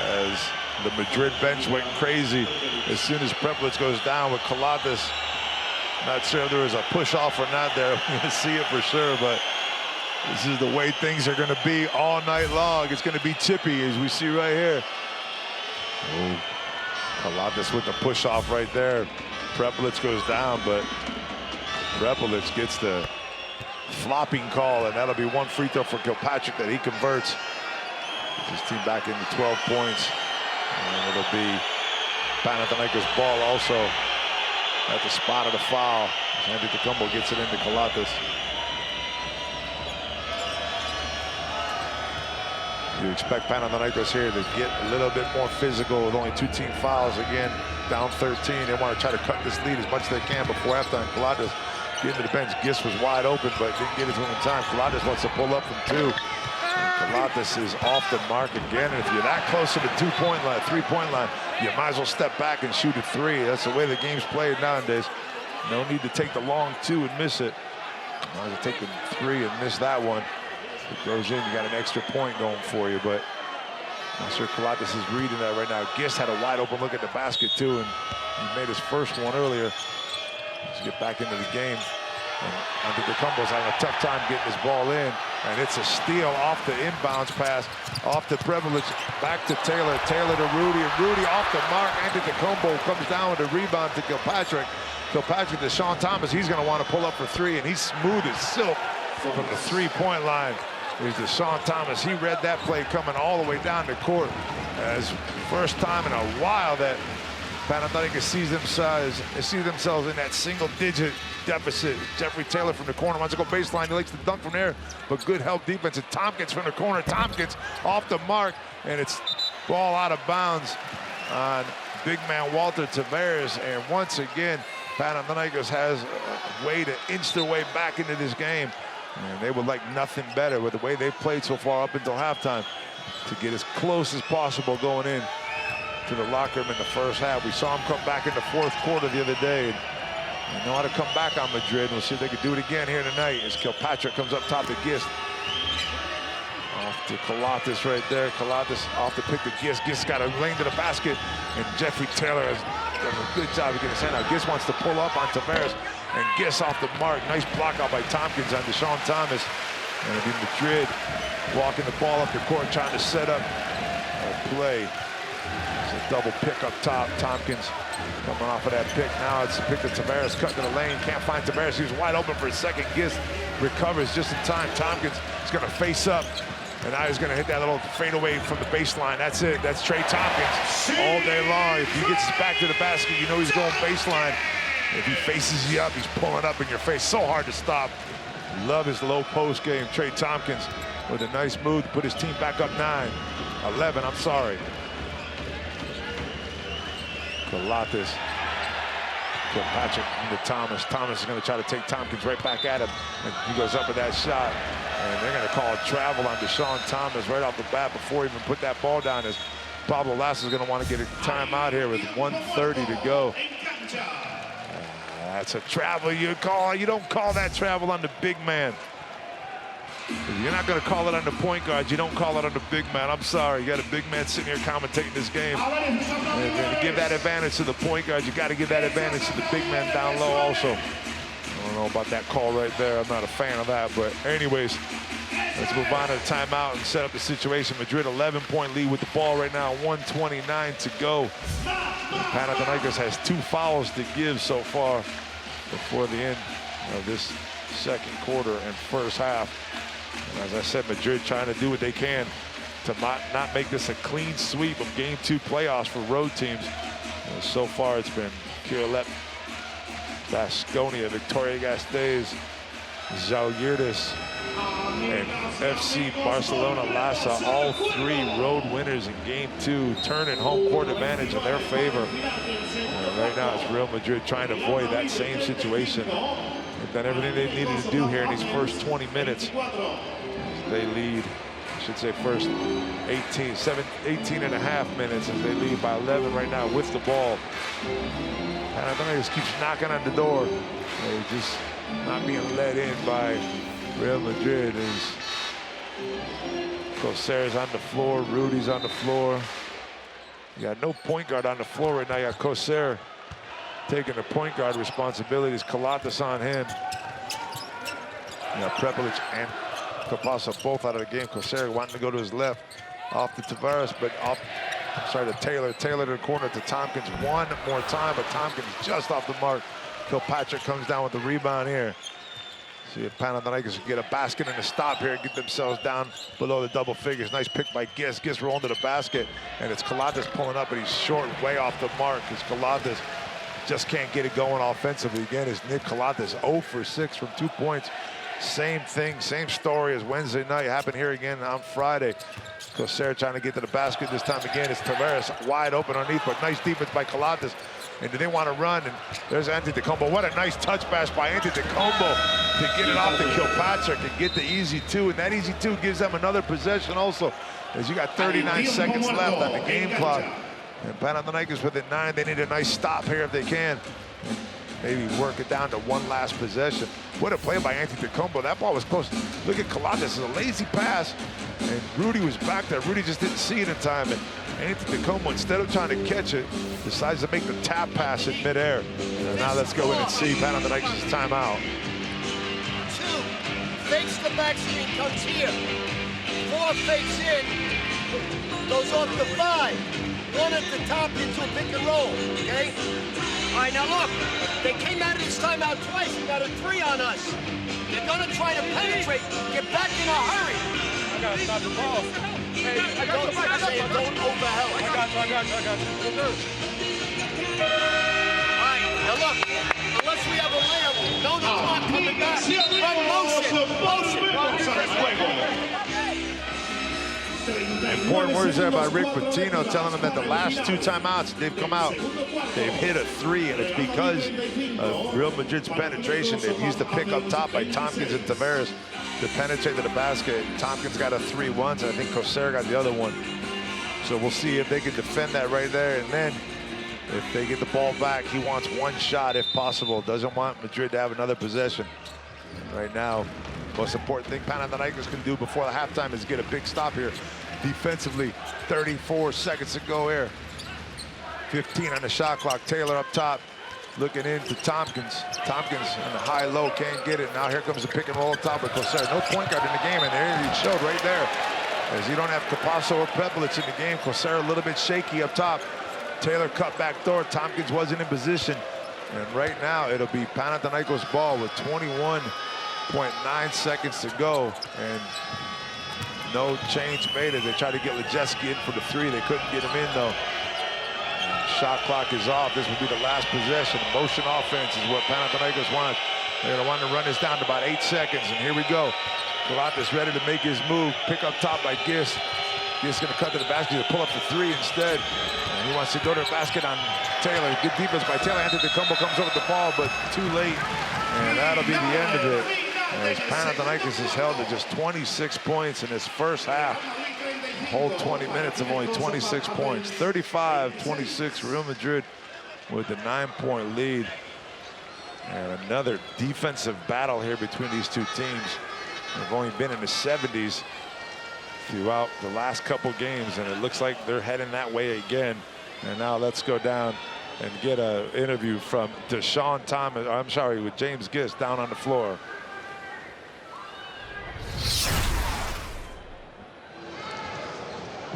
[SPEAKER 1] as the Madrid bench went crazy as soon as Prepelic goes down with Calates. Not sure if there was a push-off or not there. We're going to see it for sure, but this is the way things are going to be all night long. It's going to be chippy, as we see right here. Oh, Calates with the push-off right there. Prepelic goes down, but Prepelic gets the flopping call, and that'll be one free throw for Kilpatrick that he converts. Gets his team back into 12 points. And it'll be Panathinaikos ball also at the spot of the foul. Antetokounmpo gets it into Calates. You expect Panathinaikos here to get a little bit more physical with only 2 team fouls. Again, down 13. They want to try to cut this lead as much as they can before halftime. Calates getting to the bench. Gist was wide open, but didn't get it to him in time. Calates wants to pull up from 2. Calates is off the mark again. And if you're that close to the 2-point line, 3-point line, you might as well step back and shoot a 3. That's the way the game's played nowadays. No need to take the long 2 and miss it. Might as well take the 3 and miss that one. If it goes in, you got an extra point going for you, but I'm not sure Calates is reading that right now. Gist had a wide open look at the basket too, and he made his first one earlier to get back into the game. And Antetokounmpo's having a tough time getting this ball in, and it's a steal off the inbounds pass, off the Prepelic, back to Taylor, Taylor to Rudy, and Rudy off the mark. Antetokounmpo comes down with a rebound to Kilpatrick. Kilpatrick to Sean Thomas, he's gonna want to pull up for 3, and he's smooth as silk from the 3-point line. Here's to Sean Thomas. He read that play coming all the way down the court, as first time in a while that Panathinaikos sees themselves in that single-digit deficit. Jeffrey Taylor from the corner wants to go baseline. He likes to dunk from there, but good help defense. And Tompkins from the corner. Tompkins off the mark, and it's ball out of bounds on big man Walter Tavares. And once again, Panathinaikos has a way to inch their way back into this game. And they would like nothing better with the way they've played so far up until halftime to get as close as possible going in to the locker room in the first half. We saw them come back in the fourth quarter the other day. They know how to come back on Madrid. We'll see if they can do it again here tonight as Kilpatrick comes up top to Gist. Off to Calates right there. Calates off to pick the Gist. Gist got a lane to the basket, and Jeffrey Taylor has done a good job of getting his hand out. Gist wants to pull up on Tavares, and Gist off the mark. Nice block out by Tompkins on Deshaun Thomas. And it'll be Madrid walking the ball up the court, trying to set up a play. It's a double pick up top. Tompkins coming off of that pick. Now it's a pick to Tavares, cut to the lane. Can't find Tavares. He was wide open for a second. Gist recovers just in time. Tompkins is going to face up. And now he's going to hit that little fadeaway from the baseline. That's it. That's Trey Tompkins all day long. If he gets back to the basket, you know he's going baseline. If he faces you up, he's pulling up in your face. So hard to stop. Love his low post game. Trey Tompkins with a nice move to put his team back up 11, I'm sorry. Calates, Kilpatrick into Thomas. Thomas is going to try to take Tompkins right back at him. And he goes up with that shot. And they're going to call a travel on Deshaun Thomas right off the bat before he even put that ball down, as Pablo Lasso is going to want to get a timeout here with 1:30 to go. That's a travel you call. You don't call that travel on the big man. If you're not going to call it on the point guard, you don't call it on the big man. I'm sorry. You got a big man sitting here commentating this game. And to give that advantage to the point guard, you got to give that advantage to the big man down low also. I don't know about that call right there. I'm not a fan of that. But anyways, Let's move on to the timeout and set up the situation. Madrid 11-point lead with the ball right now, 1:29 to go. Panathinaikos has 2 fouls to give so far before the end of this second quarter and first half. And as I said, Madrid trying to do what they can to not make this a clean sweep of Game 2 playoffs for road teams. So far, it's been Kiev, Baskonia, Victoria Gasteiz, Zalgiris, and FC Barcelona Lassa, all 3 road winners in Game 2, turning home court advantage in their favor. And right now, it's Real Madrid trying to avoid that same situation. They've done everything they needed to do here in these first 20 minutes. They lead, I should say first 18 and a half minutes as they lead by 11 right now with the ball. Panathinaikos keeps knocking on the door. They're just not being let in by Real Madrid. As Coser's on the floor, Rudy's on the floor. You got no point guard on the floor right now. You got Coser taking the point guard responsibilities. Kalatas on him. You got Prepelic and Capasso both out of the game. Coser wanting to go to his left, off to Tavares, but off. I'm sorry, to Taylor. Taylor to the corner to Tompkins one more time, but Tompkins just off the mark. Kilpatrick comes down with the rebound here. See if Panathinaikos can get a basket and a stop here and get themselves down below the double figures. Nice pick by Gis. Gis rolling to the basket, and it's Kalatas pulling up, and he's short, way off the mark. Because Kalatas just can't get it going offensively. Again, it's Nick Kalatas 0 for 6 from 2 points. Same thing, same story as Wednesday night. Happened here again on Friday. Coser trying to get to the basket this time again. It's Tavares wide open underneath, but nice defense by Kalatas. And do they want to run? And there's Antetokounmpo. What a nice touch pass by Antetokounmpo to get it off to Kilpatrick and get the easy 2. And that easy 2 gives them another possession also, as you got 39 seconds left on the game clock. And Panathinaikos with it 9. They need a nice stop here if they can. And maybe work it down to one last possession. What a play by Antetokounmpo. That ball was close. Look at Kalatas. It's a lazy pass. And Rudy was back there. Rudy just didn't see it in time. And Antetokounmpo, instead of trying to catch it, decides to make the tap pass in midair. And now let's go in and see Panathinaikos' timeout.
[SPEAKER 4] 2, fakes the back screen, comes here. 4 fakes in, goes off to 5. 1 at the top into a pick and roll, okay? All right, now look, they came out of this timeout twice. We got a 3 on us. They're gonna try to penetrate, get back in a hurry.
[SPEAKER 2] I got to stop the ball. Hey, I got
[SPEAKER 4] Don't overhelp.
[SPEAKER 2] I got you.
[SPEAKER 4] All right, now look, unless we have a layup, no clock coming back. Run motion.
[SPEAKER 1] Important words there by Rick Pitino, telling them that the last 2 timeouts they've come out, they've hit a 3, and it's because of Real Madrid's penetration. They've used the pick up top by Tompkins and Tavares to penetrate to the basket. Tompkins got a 3 once, and I think Coser got the other one. So we'll see if they can defend that right there. And then if they get the ball back, he wants 1 shot if possible. Doesn't want Madrid to have another possession. And right now, most important thing Panathinaikos can do before the halftime is get a big stop here. Defensively, 34 seconds to go here. 15 on the shot clock. Taylor up top, looking into Tompkins. Tompkins in the high-low, can't get it. Now here comes the pick and roll up top with Coser. No point guard in the game, and there he showed right there. As you don't have Capasso or Prepelic in the game, Coser a little bit shaky up top. Taylor cut back door. Tompkins wasn't in position. And right now, it'll be Panathinaikos ball with 21.9 seconds to go. And no change made as they try to get Lejeski in for the 3. They couldn't get him in, though. Shot clock is off. This will be the last possession. Motion offense is what Panathinaikos wants. They're going to want to run this down to about 8 seconds. And here we go. Kalatas ready to make his move. Pick up top by Gis. Gis going to cut to the basket to pull up the 3 instead. And he wants to go to the basket on Taylor. Good defense by Taylor. Antetokounmpo comes over the ball, but too late. And that'll be the end of it. As Panathinaikos is held to just 26 points in his first half. A whole 20 minutes of only 26 points. 35-26, Real Madrid with the 9-point lead. And another defensive battle here between these 2 teams. They've only been in the 70s throughout the last couple games, and it looks like they're heading that way again. And now let's go down and get an interview from Deshaun Thomas, with James Gis down on the floor.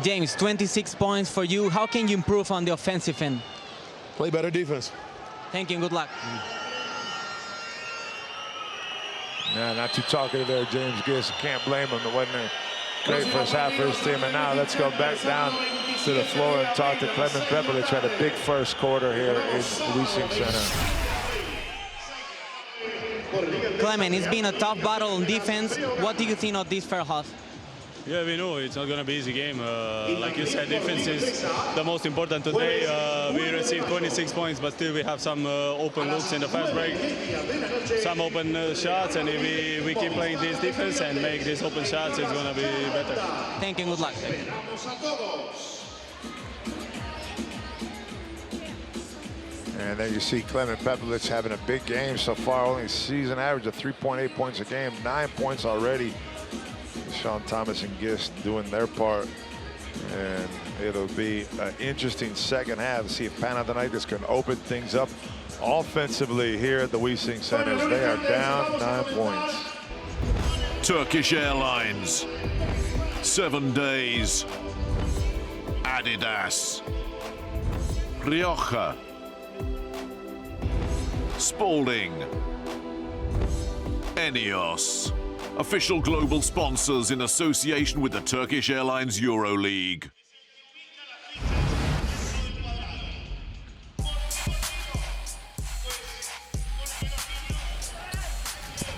[SPEAKER 5] James, 26 points for you. How can you improve on the offensive end?
[SPEAKER 6] Play better defense.
[SPEAKER 5] Thank you and good luck.
[SPEAKER 1] Yeah, not too talkative there, James Giss. Can't blame him. It wasn't a great first half for his team. And now let's go back down to the floor and talk to Clement Prepelic. Had a big first quarter here in Leasing Center.
[SPEAKER 5] Clement, it's been a tough battle on defense. What do you think of this first half?
[SPEAKER 7] Yeah, we know it's not going to be an easy game. Like you said, defense is the most important today. We received 26 points, but still we have some open looks in the fast break, some open shots, and if we keep playing this defense and make these open shots, it's going to be better.
[SPEAKER 5] Thank you, good luck.
[SPEAKER 1] And then you see Clement Prepelic having a big game so far. Only season average of 3.8 points a game, 9 points already. Sean Thomas and Gist doing their part. And it'll be an interesting second half to see if Panathinaikos can open things up offensively here at the Leasing Center. They are down 9 points.
[SPEAKER 8] Turkish Airlines, 7 days, Adidas, Rioja, Spalding, Enios, official global sponsors in association with the Turkish Airlines EuroLeague.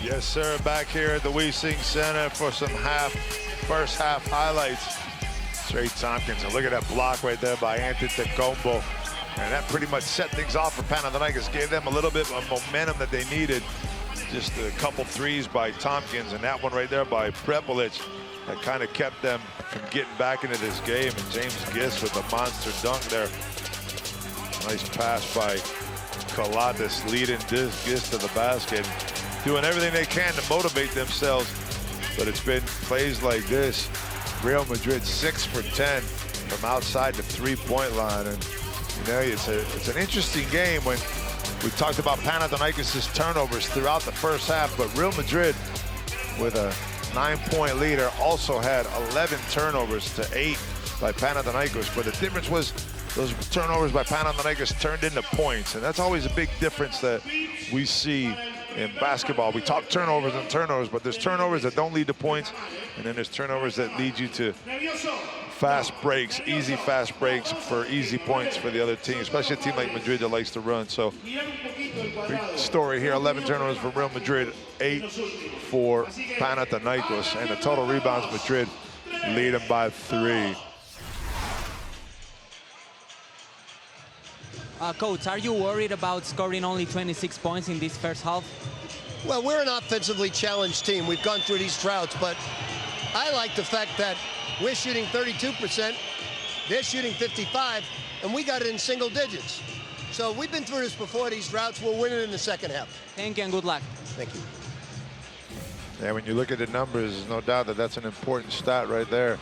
[SPEAKER 1] Yes, sir. Back here at the Leasing Center for some first half highlights. Trey Tompkins, and look at that block right there by Panathinaikos. And that pretty much set things off for Panathinaikos, gave them a little bit of momentum that they needed. Just a couple threes by Tompkins, and that one right there by Prepelic that kind of kept them from getting back into this game. And James Gist with a monster dunk there. Nice pass by Kalatis, leading Gist to the basket, doing everything they can to motivate themselves. But it's been plays like this. Real Madrid 6 for 10 from outside the three-point line. And you know, it's an interesting game when we talked about Panathinaikos' turnovers throughout the first half, but Real Madrid, with a 9-point leader, also had 11 turnovers to 8 by Panathinaikos. But the difference was those turnovers by Panathinaikos turned into points, and that's always a big difference that we see in basketball. We talk turnovers and turnovers, but there's turnovers that don't lead to points, and then there's turnovers that lead you to fast breaks, easy fast breaks for easy points for the other team, especially a team like Madrid that likes to run. So big story here, 11 turnovers for Real Madrid, 8 for Panathinaikos, and the total rebounds, Madrid lead them by 3.
[SPEAKER 5] Coach, are you worried about scoring only 26 points in this first half?
[SPEAKER 4] Well, we're an offensively challenged team. We've gone through these droughts, but I like the fact that we're shooting 32%, they're shooting 55%, and we got it in single digits. So we've been through this before, these droughts. We'll win it in the second half.
[SPEAKER 5] Thank you and good luck.
[SPEAKER 4] Thank you.
[SPEAKER 1] Yeah, when you look at the numbers, there's no doubt that that's an important stat right there.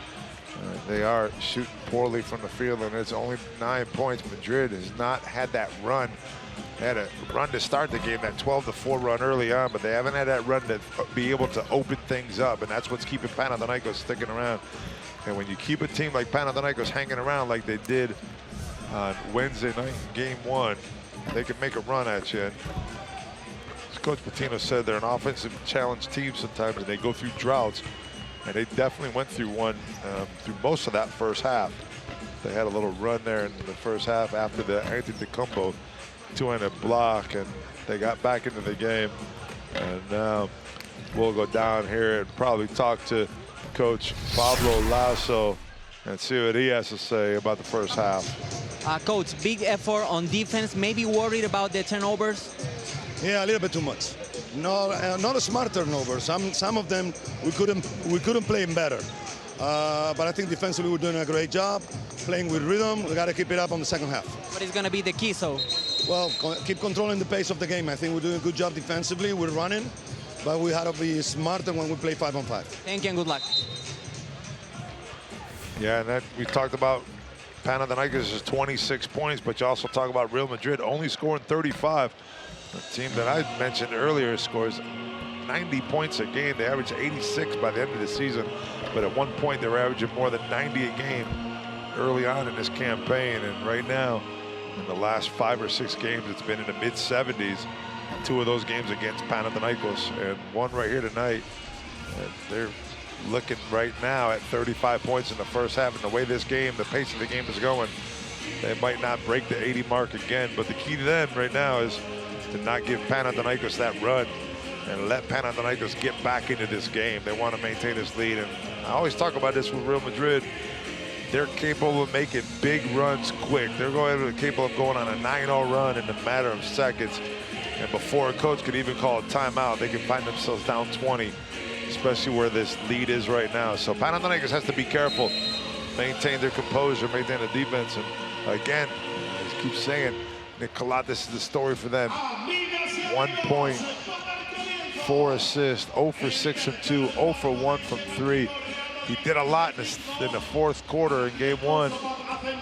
[SPEAKER 1] They are shooting poorly from the field, and it's only 9 points. Madrid has not had that run. They had a run to start the game, that 12-4 run early on, but they haven't had that run to be able to open things up, and that's what's keeping Panathinaikos sticking around. And when you keep a team like Panathinaikos hanging around like they did on Wednesday night, game 1, they can make a run at you. And as Coach Patino said, they're an offensive challenged team sometimes, and they go through droughts. And they definitely went through one through most of that first half. They had a little run there in the first half after the Panathinaikos two-handed block, and they got back into the game. And now we'll go down here and probably talk to Coach Pablo Lasso and see what he has to say about the first half.
[SPEAKER 5] Coach, big effort on defense. Maybe worried about the turnovers?
[SPEAKER 6] Yeah, a little bit too much. No, not a smart turnover. Some of them we couldn't play them better. But I think defensively we're doing a great job, playing with rhythm. We got to keep it up on the second half.
[SPEAKER 5] What is going to be the key, so?
[SPEAKER 6] Well, keep controlling the pace of the game. I think we're doing a good job defensively. We're running, but we have to be smarter when we play 5-on-5.
[SPEAKER 5] Thank you and good luck.
[SPEAKER 1] Yeah, and that we talked about Panathinaikos is 26 points, but you also talk about Real Madrid only scoring 35. The team that I mentioned earlier scores 90 points a game. They average 86 by the end of the season, but at one point they were averaging more than 90 a game early on in this campaign. And right now, in the last 5 or 6 games, it's been in the mid-70s. 2 of those games against Panathinaikos, and 1 right here tonight. They're looking right now at 35 points in the first half, and the way this game, the pace of the game is going, they might not break the 80 mark again. But the key to them right now is to not give Panathinaikos that run and let Panathinaikos get back into this game. They want to maintain this lead, and I always talk about this with Real Madrid. They're capable of making big runs quick. They're capable of going on a 9-0 run in a matter of seconds. And before a coach could even call a timeout, they can find themselves down 20, especially where this lead is right now. So Panathinaikos has to be careful, maintain their composure, maintain the defense. And again, I just keep saying, Nick Colates is the story for them. 1 point, 4 assists, 0 for 6 from 2, 0 for 1 from 3. He did a lot in the fourth quarter in game 1.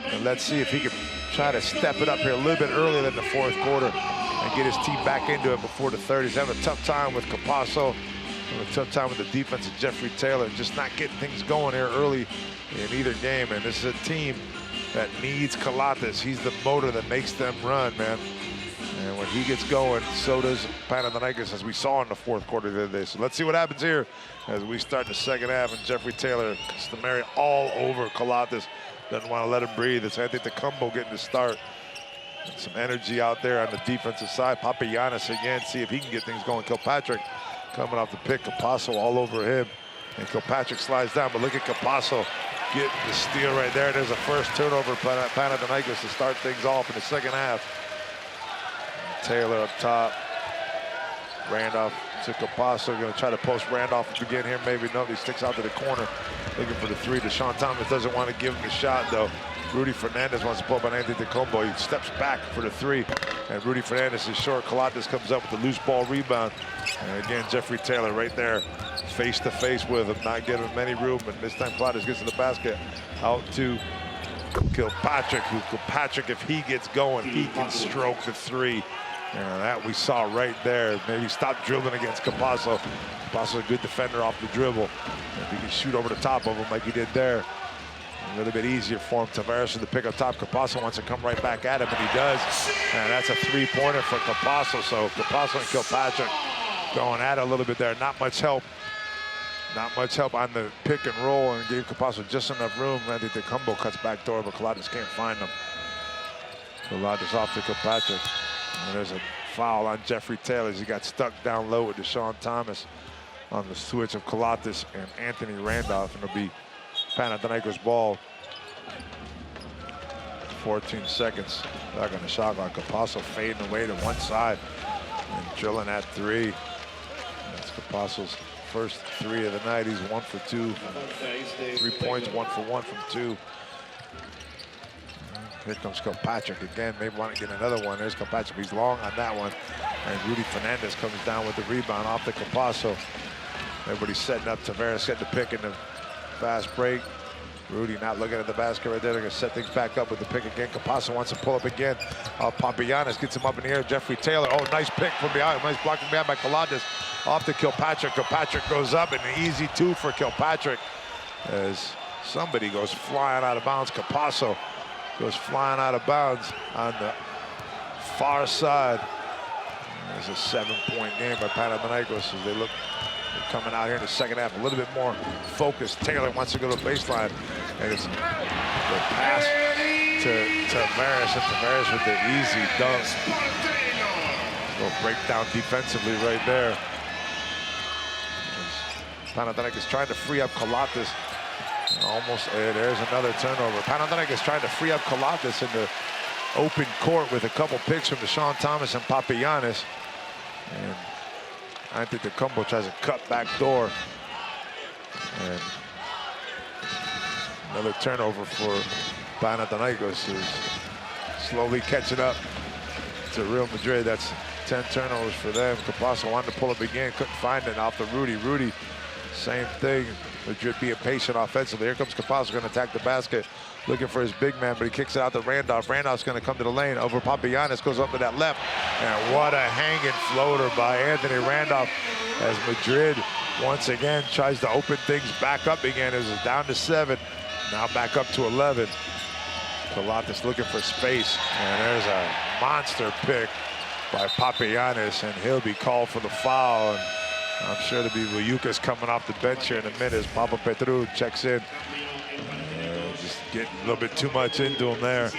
[SPEAKER 1] And let's see if he can try to step it up here a little bit earlier than the fourth quarter and get his team back into it before the third. He's having a tough time with Capasso, having a tough time with the defense of Jeffrey Taylor, just not getting things going here early in either game. And this is a team that needs Colates. He's the motor that makes them run, man. And when he gets going, so does Panathinaikos, as we saw in the fourth quarter the other day. So let's see what happens here as we start the second half. And Jeffrey Taylor, customary all over Colates. Doesn't want to let him breathe. It's Panathinaikos getting the start. And some energy out there on the defensive side. Papagiannis again, see if he can get things going. Kilpatrick coming off the pick. Capasso all over him. And Kilpatrick slides down, but look at Capasso getting the steal right there. There's a first turnover for Panathinaikos to start things off in the second half. Taylor up top. Randolph to Capasso. Going to try to post Randolph again here. Maybe no, he sticks out to the corner. Looking for the 3. Deshaun Thomas doesn't want to give him the shot, though. Rudy Fernandez wants to pull up on Panathinaikos. He steps back for the 3. And Rudy Fernandez is short. Colates comes up with the loose ball rebound. And again, Jeffrey Taylor right there, face to face with him, not giving him any room. And this time Colates gets to the basket. Out to Kilpatrick, Kilpatrick, if he gets going, he can stroke the 3. And that we saw right there. Maybe stop dribbling against Capasso. Capasso's a good defender off the dribble. If he can shoot over the top of him like he did there, a little bit easier for him. Tavares with the pick up top. Capasso wants to come right back at him, and he does. And that's a 3-pointer for Capasso. So Capasso and Kilpatrick going at it a little bit there. Not much help. Not much help on the pick and roll, and gave Capasso just enough room. I think the combo cuts back door, but Colates can't find him. Colates off to Kilpatrick. And there's a foul on Jeffrey Taylor as he got stuck down low with Deshaun Thomas on the switch of Colates and Anthony Randolph. And it'll be Panathinaikos ball. 14 seconds back on the shot clock. Capasso fading away to one side and drilling that 3. That's Capasso's first 3 of the night. He's 1 for 2. 3 points, 1 for 1 from 2. Here comes Kilpatrick again. Maybe want to get another one. There's Kilpatrick. He's long on that one. And Rudy Fernandez comes down with the rebound off the Capasso. Everybody's setting up. Tavares getting the pick in the fast break. Rudy not looking at the basket right there. They're going to set things back up with the pick again. Capasso wants to pull up again. Papagiannis gets him up in the air. Jeffrey Taylor. Oh, nice pick from behind. Nice block from behind by Colates. Off to Kilpatrick. Kilpatrick goes up, and an easy 2 for Kilpatrick as somebody goes flying out of bounds. Capasso goes flying out of bounds on the far side. There's a 7-point game by Panathinaikos as they look coming out here in the second half a little bit more focused. Taylor wants to go to the baseline, and it's the pass to Tavares, and Tavares with the easy dunk. Go break down defensively right there. Panathinaikos trying to free up Colates. Almost, there's another turnover. Panathinaikos trying to free up Colates in the open court with a couple picks from Deshaun Thomas and Papagiannis. And I think the combo tries to cut back door. And another turnover for Panathinaikos, who's slowly catching up to Real Madrid. That's 10 turnovers for them. Capasso wanted to pull up again, couldn't find it off the Rudy. Rudy, same thing. Madrid being patient offensively. Here comes Capasso, going to attack the basket, looking for his big man, but he kicks it out to Randolph. Randolph's going to come to the lane over Papagiannis, goes up to that left. And what a hanging floater by Anthony Randolph as Madrid once again tries to open things back up again. It was down to 7, now back up to 11. Pilates looking for space, and there's a monster pick by Papagiannis, and he'll be called for the foul. And I'm sure there'll be Vujicas coming off the bench here in a minute as Papapetrou checks in. Just getting a little bit too much into him there.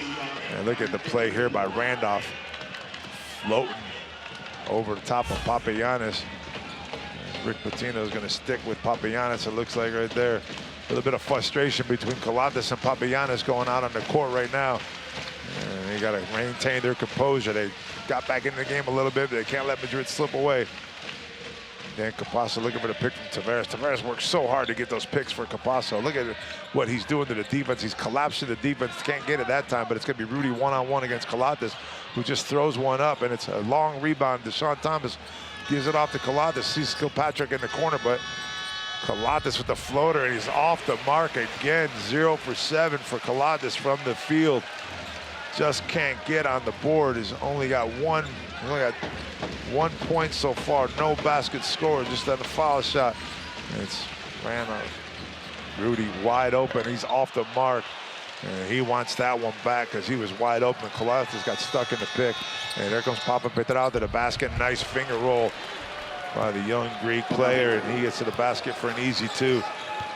[SPEAKER 1] And look at the play here by Randolph, floating over the top of Papagiannis. Rick Pitino is going to stick with Papagiannis, it looks like right there. A little bit of frustration between Colates and Papagiannis going out on the court right now. And they got to maintain their composure. They got back into the game a little bit, but they can't let Madrid slip away. Dan Capasso looking for the pick from Tavares. Tavares works so hard to get those picks for Capasso. Look at what he's doing to the defense. He's collapsing the defense. Can't get it that time, but it's going to be Rudy one-on-one against Colates, who just throws one up, and it's a long rebound. Deshaun Thomas gives it off to Colates. Sees Kilpatrick in the corner, but Colates with the floater, and he's off the mark again. 0 for 7 for Colates from the field. Just can't get on the board. He's only got one point so far. No basket scored, just on a foul shot. And it's Randolph. Rudy wide open. He's off the mark. And he wants that one back because he was wide open. Colates got stuck in the pick. And there comes Papapetrou to the basket. Nice finger roll by the young Greek player. And he gets to the basket for an easy 2.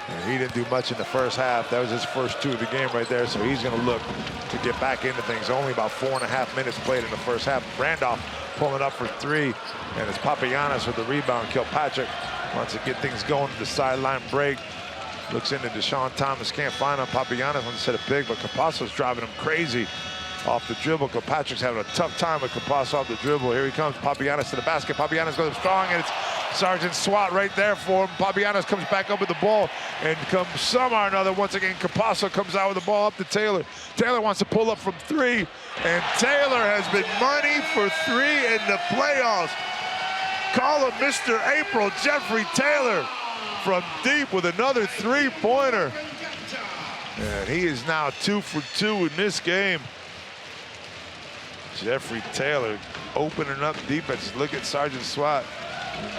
[SPEAKER 1] And he didn't do much in the first half. That was his first 2 of the game right there. So he's going to look to get back into things. Only about 4.5 minutes played in the first half. Randolph pulling up for 3. And it's Papagiannis with the rebound. Kilpatrick wants to get things going to the sideline break. Looks into Deshaun Thomas. Can't find him. Papagiannis wants to set a big, but Capasso's driving him crazy off the dribble. Kilpatrick's having a tough time with Capasso off the dribble. Here he comes. Papagiannis to the basket. Papagiannis goes up strong, and it's Sergeant Swat right there for him. Papagiannis comes back up with the ball, and comes somehow or another. Once again, Capasso comes out with the ball up to Taylor. Taylor wants to pull up from 3, and Taylor has been money for 3 in the playoffs. Call him Mr. April, Jeffrey Taylor from deep with another 3-pointer. And he is now 2 for 2 in this game. Jeffrey Taylor opening up defense. Look at Sergeant Swat.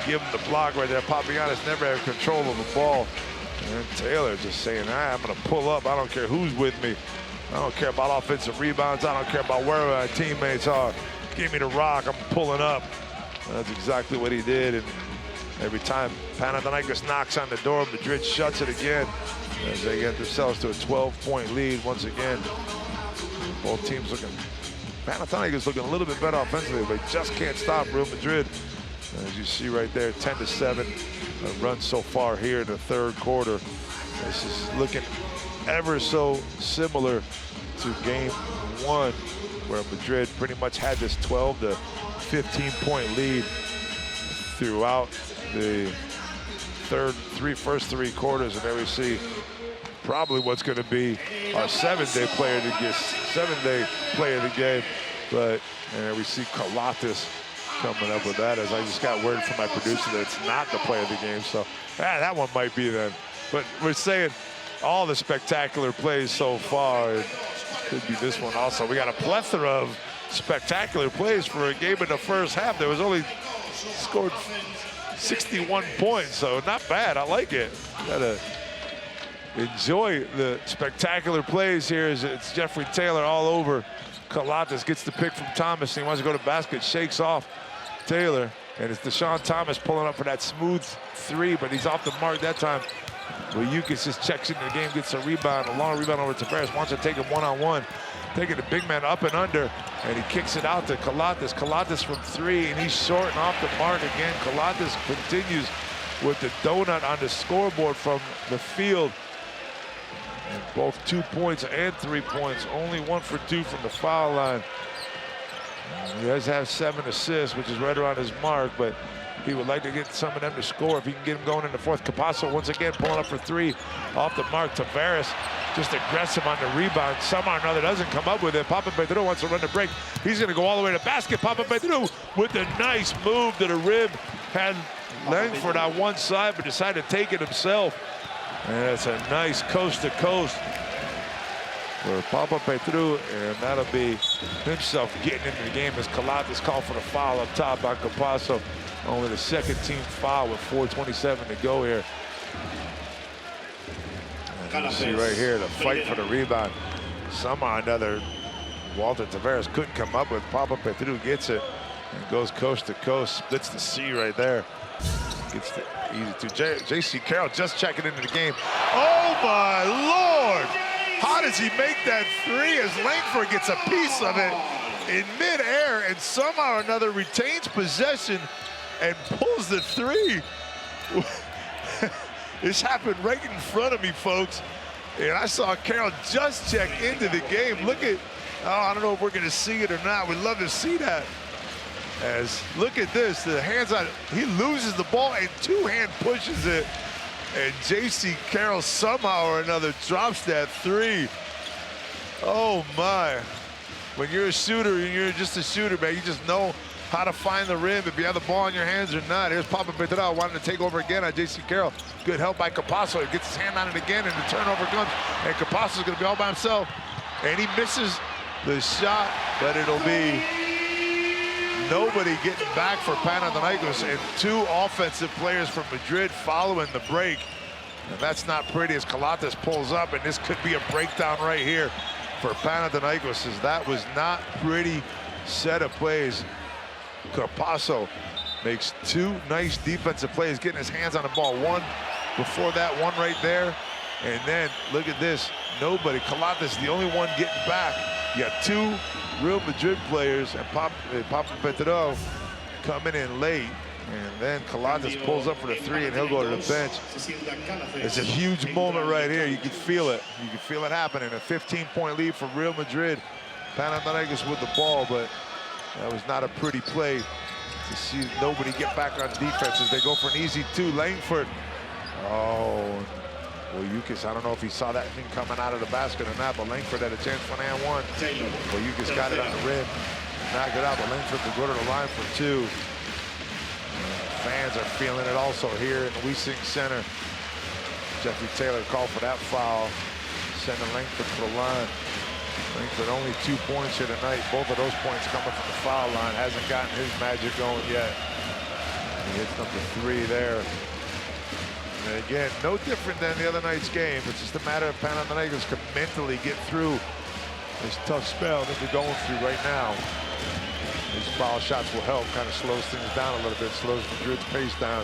[SPEAKER 1] Give him the block right there. Papagiannis never had control of the ball. And Taylor just saying, I'm going to pull up. I don't care who's with me. I don't care about offensive rebounds. I don't care about where my teammates are. Give me the rock. I'm pulling up. That's exactly what he did. And every time Panathinaikos knocks on the door, Madrid shuts it again as they get themselves to a 12-point lead once again. Both teams looking, Panathinaikos looking a little bit better offensively, but just can't stop Real Madrid. As you see right there, 10-7 run so far here in the third quarter. This is looking ever so similar to game 1, where Madrid pretty much had this 12 to 15-point lead throughout the first three quarters, and there we see probably what's going to be our seven-day player of the game. But and we see Colates coming up with that, as I just got word from my producer that it's not the play of the game. So that one might be then. But we're saying all the spectacular plays so far. It could be this one also. We got a plethora of spectacular plays for a game in the first half. There was only scored 61 points, so not bad. I like it. Gotta enjoy the spectacular plays here as it's Jeffrey Taylor all over. Colates gets the pick from Thomas. He wants to go to basket, shakes off Taylor, and it's Deshaun Thomas pulling up for that smooth 3, but he's off the mark that time. Vujicas just checks into the game, gets a rebound, a long rebound over to Tavares, wants to take him one-on-one, taking the big man up and under, and he kicks it out to Colates. Colates from 3, and he's short and off the mark again. Colates continues with the donut on the scoreboard from the field. And both 2 points and 3 points, only 1 for 2 from the foul line. He does have 7 assists, which is right around his mark, but he would like to get some of them to score if he can get him going in the fourth. Capasso once again pulling up for 3 off the mark. Tavares just aggressive on the rebound. Somehow or another doesn't come up with it. Papapetrou wants to run the break. He's going to go all the way to the basket. Papapetrou with a nice move to the rim. Had Langford on one side, but decided to take it himself. And it's a nice coast-to-coast for Papa Petru, and that'll be himself getting into the game as Kalatas called for the foul up top by Capasso. Only the second team foul with 4:27 to go here. And you see right here the fight for the rebound. Somehow or another, Walter Tavares couldn't come up with. Papa Petru gets it and goes coast to coast, splits the C right there. Gets the easy to J.C. Carroll just checking into the game. Oh my Lord! How does he make that three as Langford gets a piece of it in midair and somehow or another retains possession and pulls the three? This happened right in front of me, folks. And I saw Carroll just check into the game. Look at, oh, I don't know if we're gonna see it or not. We'd love to see that. As, look at this, the hands on, he loses the ball and two-hand pushes it. And J.C. Carroll somehow or another drops that three. Oh my. When you're a shooter and you're just a shooter, man, you just know how to find the rim, if you have the ball in your hands or not. Here's Papa Petral wanting to take over again on J.C. Carroll. Good help by Capasso. He gets his hand on it again and the turnover comes. And Capasso's gonna be all by himself. And he misses the shot, but it'll be nobody getting back for Panathinaikos, and two offensive players from Madrid following the break. And that's not pretty as Kalatas pulls up, and this could be a breakdown right here for Panathinaikos, as that was not pretty set of plays. Capasso makes two nice defensive plays, getting his hands on the ball. One before that, one right there. And then look at this, nobody, Kalatas the only one getting back. You got two Real Madrid players and Papa Petro coming in late. And then Kalatas pulls up for the three and he'll go to the bench. It's a huge moment right here. You can feel it. You can feel it happening. A 15-point lead for Real Madrid. Panathinaikos with the ball, but that was not a pretty play to see nobody get back on defense as they go for an easy two. Langford. Oh, well, Yukis, I don't know if he saw that thing coming out of the basket or not, but Langford had a chance for an and one. Well, Yukis got it on the rim, knocked it out, but Langford will go to the line for two. Fans are feeling it also here in the Wiesing Center. Jeffrey Taylor called for that foul, sending Langford to the line. Langford only 2 points here tonight. Both of those points coming from the foul line. Hasn't gotten his magic going yet. He hits number three there. And again, no different than the other night's game. It's just a matter of Panathinaikos can mentally get through this tough spell that they're going through right now. These foul shots will help, kind of slows things down a little bit, slows Madrid's pace down.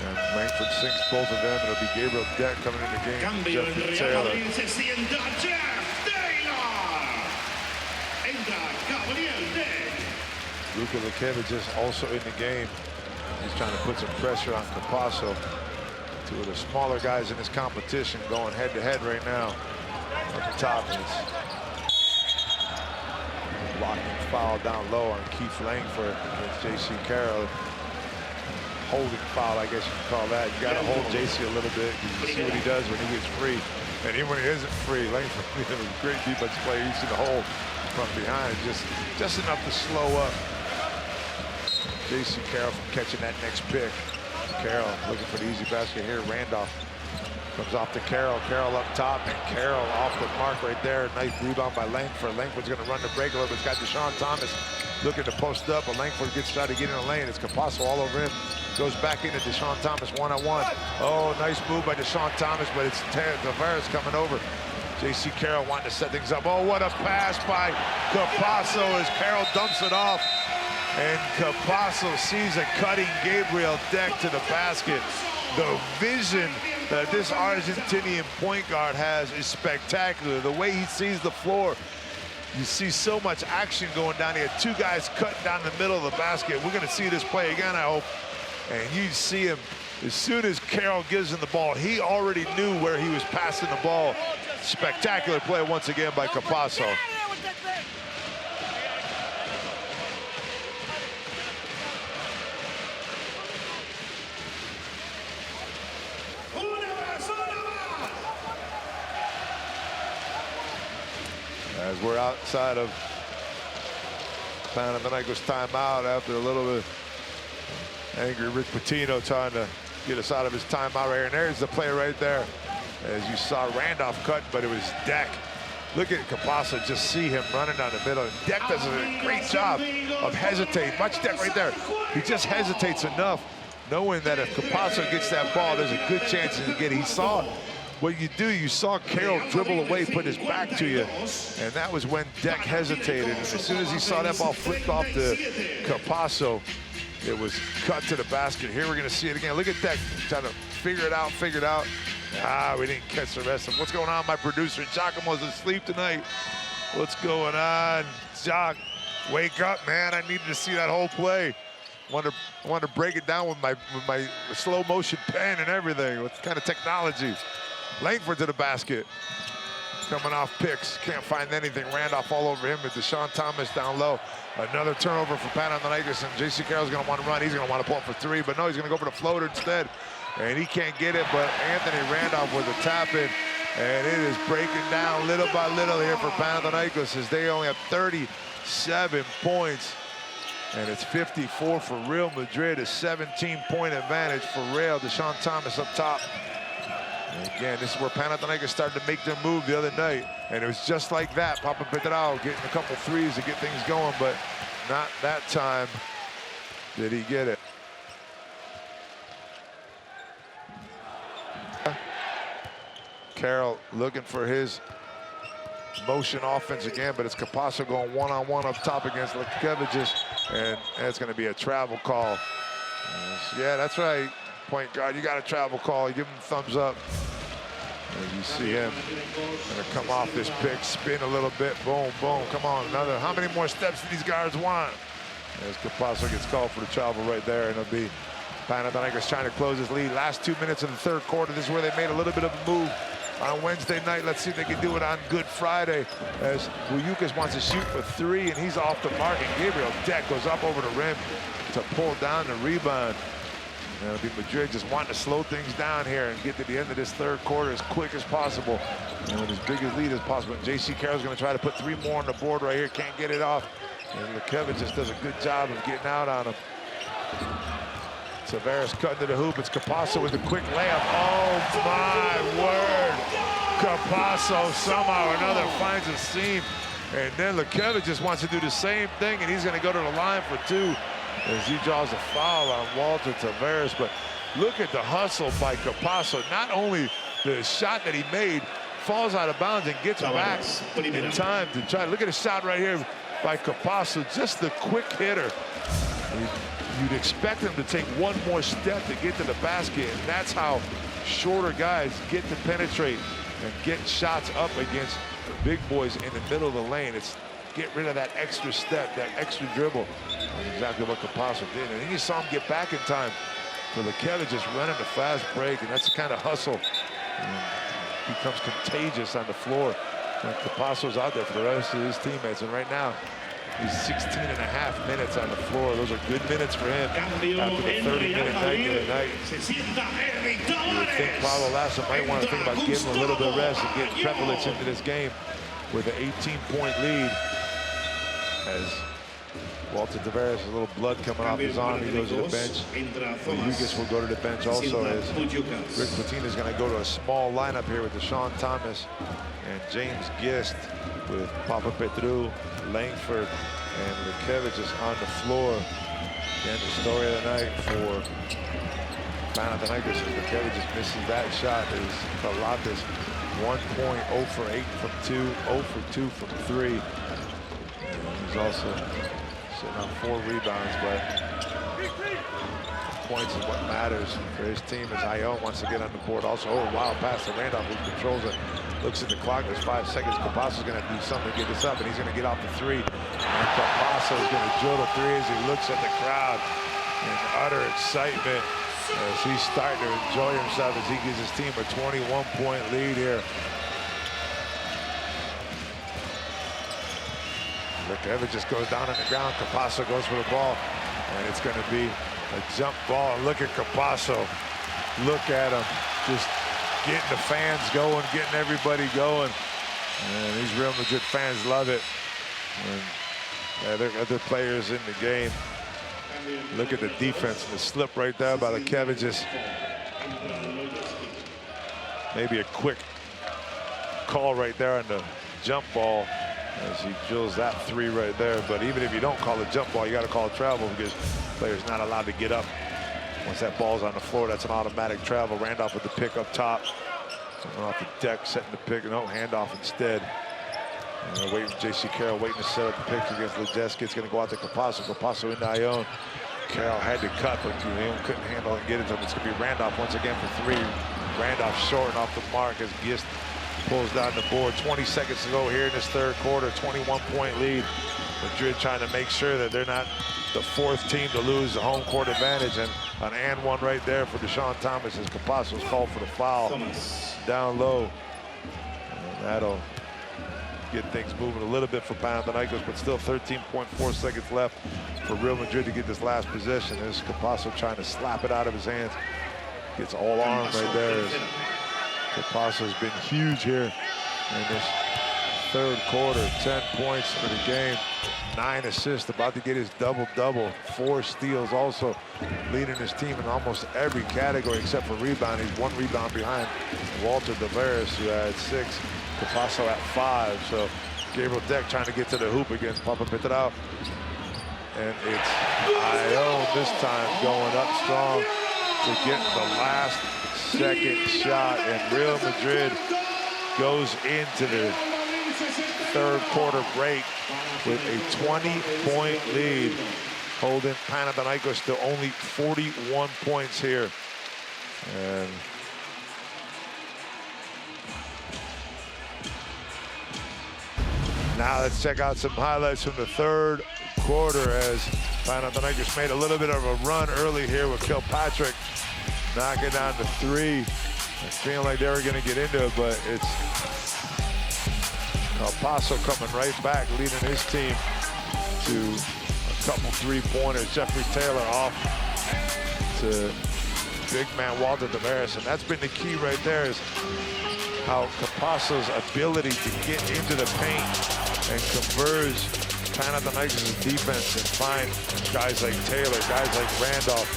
[SPEAKER 1] And Langford sinks both of them. It'll be Gabriel Deck coming in the game. Jeffrey Taylor. Luka Lukevich is also in the game. He's trying to put some pressure on Capasso. Two of the smaller guys in this competition going head-to-head right now. At the top is blocking foul down low on Keith Langford against J.C. Carroll. Holding foul, I guess you can call that. You got to hold J.C. a little bit because you see what he does when he gets free. And even when he isn't free, Langford is a great defensive player. You see the hold from behind, just enough to slow up J.C. Carroll from catching that next pick. Carroll looking for the easy basket here. Randolph comes off to Carroll. Carroll up top, and Carroll off the mark right there. Nice rebound by Langford. Langford's going to run the break a little bit. It's got Deshaun Thomas looking to post up, but Langford gets trying to get in the lane. It's Capasso all over him. Goes back into Deshaun Thomas one-on-one. Oh, nice move by Deshaun Thomas, but it's Tavares coming over. J.C. Carroll wanting to set things up. Oh, what a pass by Capasso as Carroll dumps it off. And Capasso sees a cutting Gabriel Deck to the basket. The vision that this Argentinian point guard has is spectacular. The way he sees the floor, you see so much action going down here. Two guys cutting down the middle of the basket. We're going to see this play again, I hope. And you see him, as soon as Carroll gives him the ball, he already knew where he was passing the ball. Spectacular play once again by Capasso. As we're outside of Panathinaikos timeout after a little bit angry Rick Pitino trying to get us out of his timeout right here. And there's the play right there. As you saw Randolph cut, but it was Deck. Look at Capasso, just see him running down the middle. And Deck does a great job of hesitating. Watch Deck right there. He just hesitates enough, knowing that if Capasso gets that ball, there's a good chance to get it. He saw what you do. You saw Carroll dribble away, put his back to you, and that was when Deck hesitated. And as soon as he saw that ball flipped off to Capasso, it was cut to the basket. Here we're gonna see it again. Look at Deck trying to figure it out. We didn't catch the rest of them. What's going on, my producer? Giacomo's asleep tonight. What's going on? Jock, wake up, man. I needed to see that whole play. Wanted to break it down with my slow motion pen and everything. What kind of technology? Langford to the basket. Coming off picks. Can't find anything. Randolph all over him with Deshaun Thomas down low. Another turnover for Panathinaikos, and J.C. Carroll's going to want to run. He's going to want to pull up for three, but no, he's going to go for the floater instead. And he can't get it, but Anthony Randolph with a tap-in. And it is breaking down little by little here for Panathinaikos as they only have 37 points. And it's 54 for Real Madrid, a 17-point advantage for Real. Deshaun Thomas up top. And again, this is where Panathinaikos started to make their move the other night. And it was just like that. Papa Petrao getting a couple threes to get things going, but not that time did he get it. Carroll looking for his motion offense again, but it's Capasso going one-on-one up top against Lekevicius, and it's going to be a travel call. Yeah, that's right, point guard. You got a travel call. You give him a thumbs up. As you see him going to come off this pick, spin a little bit, boom, boom. Come on, another. How many more steps do these guards want? As Capasso gets called for the travel right there, and it'll be Panathinaikos trying to close his lead. Last 2 minutes of the third quarter. This is where they made a little bit of a move on Wednesday night. Let's see if they can do it on Good Friday, as Vujukas wants to shoot for three, and he's off the mark, and Gabriel Deck goes up over the rim to pull down the rebound. And it'll be Madrid just wanting to slow things down here and get to the end of this third quarter as quick as possible and with as big a lead as possible. And J.C. Carroll's going to try to put three more on the board right here. Can't get it off. And Lekevicius just does a good job of getting out on him. Tavares cutting to the hoop. It's Capasso with a quick layup. Oh, my word. Capasso somehow or another finds a seam. And then Lekevicius just wants to do the same thing, and he's going to go to the line for two as he draws a foul on Walter Tavares. But look at the hustle by Capasso. Not only the shot that he made falls out of bounds and gets back in time to try. Look at the shot right here by Capasso. Just the quick hitter. You'd expect him to take one more step to get to the basket, and that's how shorter guys get to penetrate and get shots up against big boys in the middle of the lane. It's get rid of that extra step, that extra dribble. That's exactly what Capasso did. And then you saw him get back in time for Lekevicius just running the fast break, and that's the kind of hustle. And becomes contagious on the floor. And Capasso's out there for the rest of his teammates, and right now, he's 16.5 minutes on the floor. Those are good minutes for him after the 30-minute night the other night. You would think Paulo Lasso might want to think about giving a little bit of rest and getting Prepelic into this game with an 18-point lead. As Walter Tavares, a little blood coming off his arm, he goes to the bench. Vujukas will go to the bench also, as Rick Pitino is going to go to a small lineup here with Deshaun Thomas and James Gist, with Papa Petrou, Langford, and Lekevicius on the floor. Again, the story of the night for Panathinaikos is Lekevicius misses that shot. Is Pilates 1 point, 0 for 8 from 2, 0 for 2 from 3. And he's also sitting on 4 rebounds, but points is what matters for his team, as Ione wants to get on the board. Also, wild pass to Randolph, who controls it. Looks at the clock, there's 5 seconds. Capasso's going to do something to get this up, and he's going to get off the three. And Capasso's going to drill the three as he looks at the crowd in utter excitement as he's starting to enjoy himself as he gives his team a 21-point lead here. Lekevicius just goes down on the ground. Capasso goes for the ball, and it's going to be a jump ball. And look at Capasso. Look at him. Just getting the fans going, getting everybody going. And these Real Madrid fans love it. And there are other players in the game. Look at the defense, the slip right there by Lekevicius. Maybe a quick call right there on the jump ball as he drills that three right there. But even if you don't call a jump ball, you got to call a travel because the player's not allowed to get up. Once that ball's on the floor, that's an automatic travel. Randolph with the pick up top. Coming off the deck, setting the pick. No, handoff instead. Waiting for J.C. Carroll, waiting to set up the pick against Lejeski. It's going to go out to Capasso. Capasso into Ione. Carroll had to cut, but Ione couldn't handle it and get it to him. It's going to be Randolph once again for three. Randolph short and off the mark as Gist pulls down the board. 20 seconds to go here in this third quarter. 21-point lead. Madrid trying to make sure that they're not the fourth team to lose the home court advantage. And an and one right there for Deshaun Thomas as Capasso's called for the foul down low. And that'll get things moving a little bit for Panathinaikos, but still 13.4 seconds left for Real Madrid to get this last possession. As Capasso trying to slap it out of his hands. Gets all arm right there. Capasso's been huge here in this third quarter. 10 points for the game, 9 assists, about to get his double-double, 4 steals, also leading his team in almost every category except for rebound. He's 1 rebound behind Walter Tavares, who had 6, Capasso at 5. So Gabriel Deck trying to get to the hoop against Papa Petrao. And it's Ione this time going up strong to get the last second shot, and Real Madrid goes into the third quarter break with a 20-point lead, holding Panathinaikos to only 41 points here. And now let's check out some highlights from the third quarter as Panathinaikos made a little bit of a run early here with Kilpatrick knocking down the 3. I feel like they were going to get into it, but it's El Paso coming right back, leading his team to a couple 3-pointers. Jeffrey Taylor off to big man Walter Tavares, and that's been the key right there, is how Capasso's ability to get into the paint and converge Panathinaikos' defense and find guys like Taylor, guys like Randolph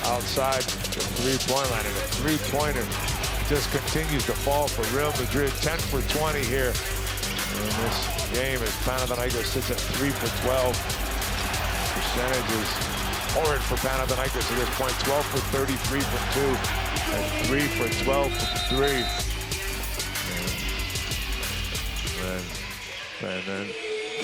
[SPEAKER 1] outside the three-point line. And the three-pointer just continues to fall for Real Madrid. 10 for 20 here in this game as Panathinaikos sits at 3 for 12. Percentage is horrid for Panathinaikos at this point. 12 for 33 from 2 and 3 for 12 from 3. And then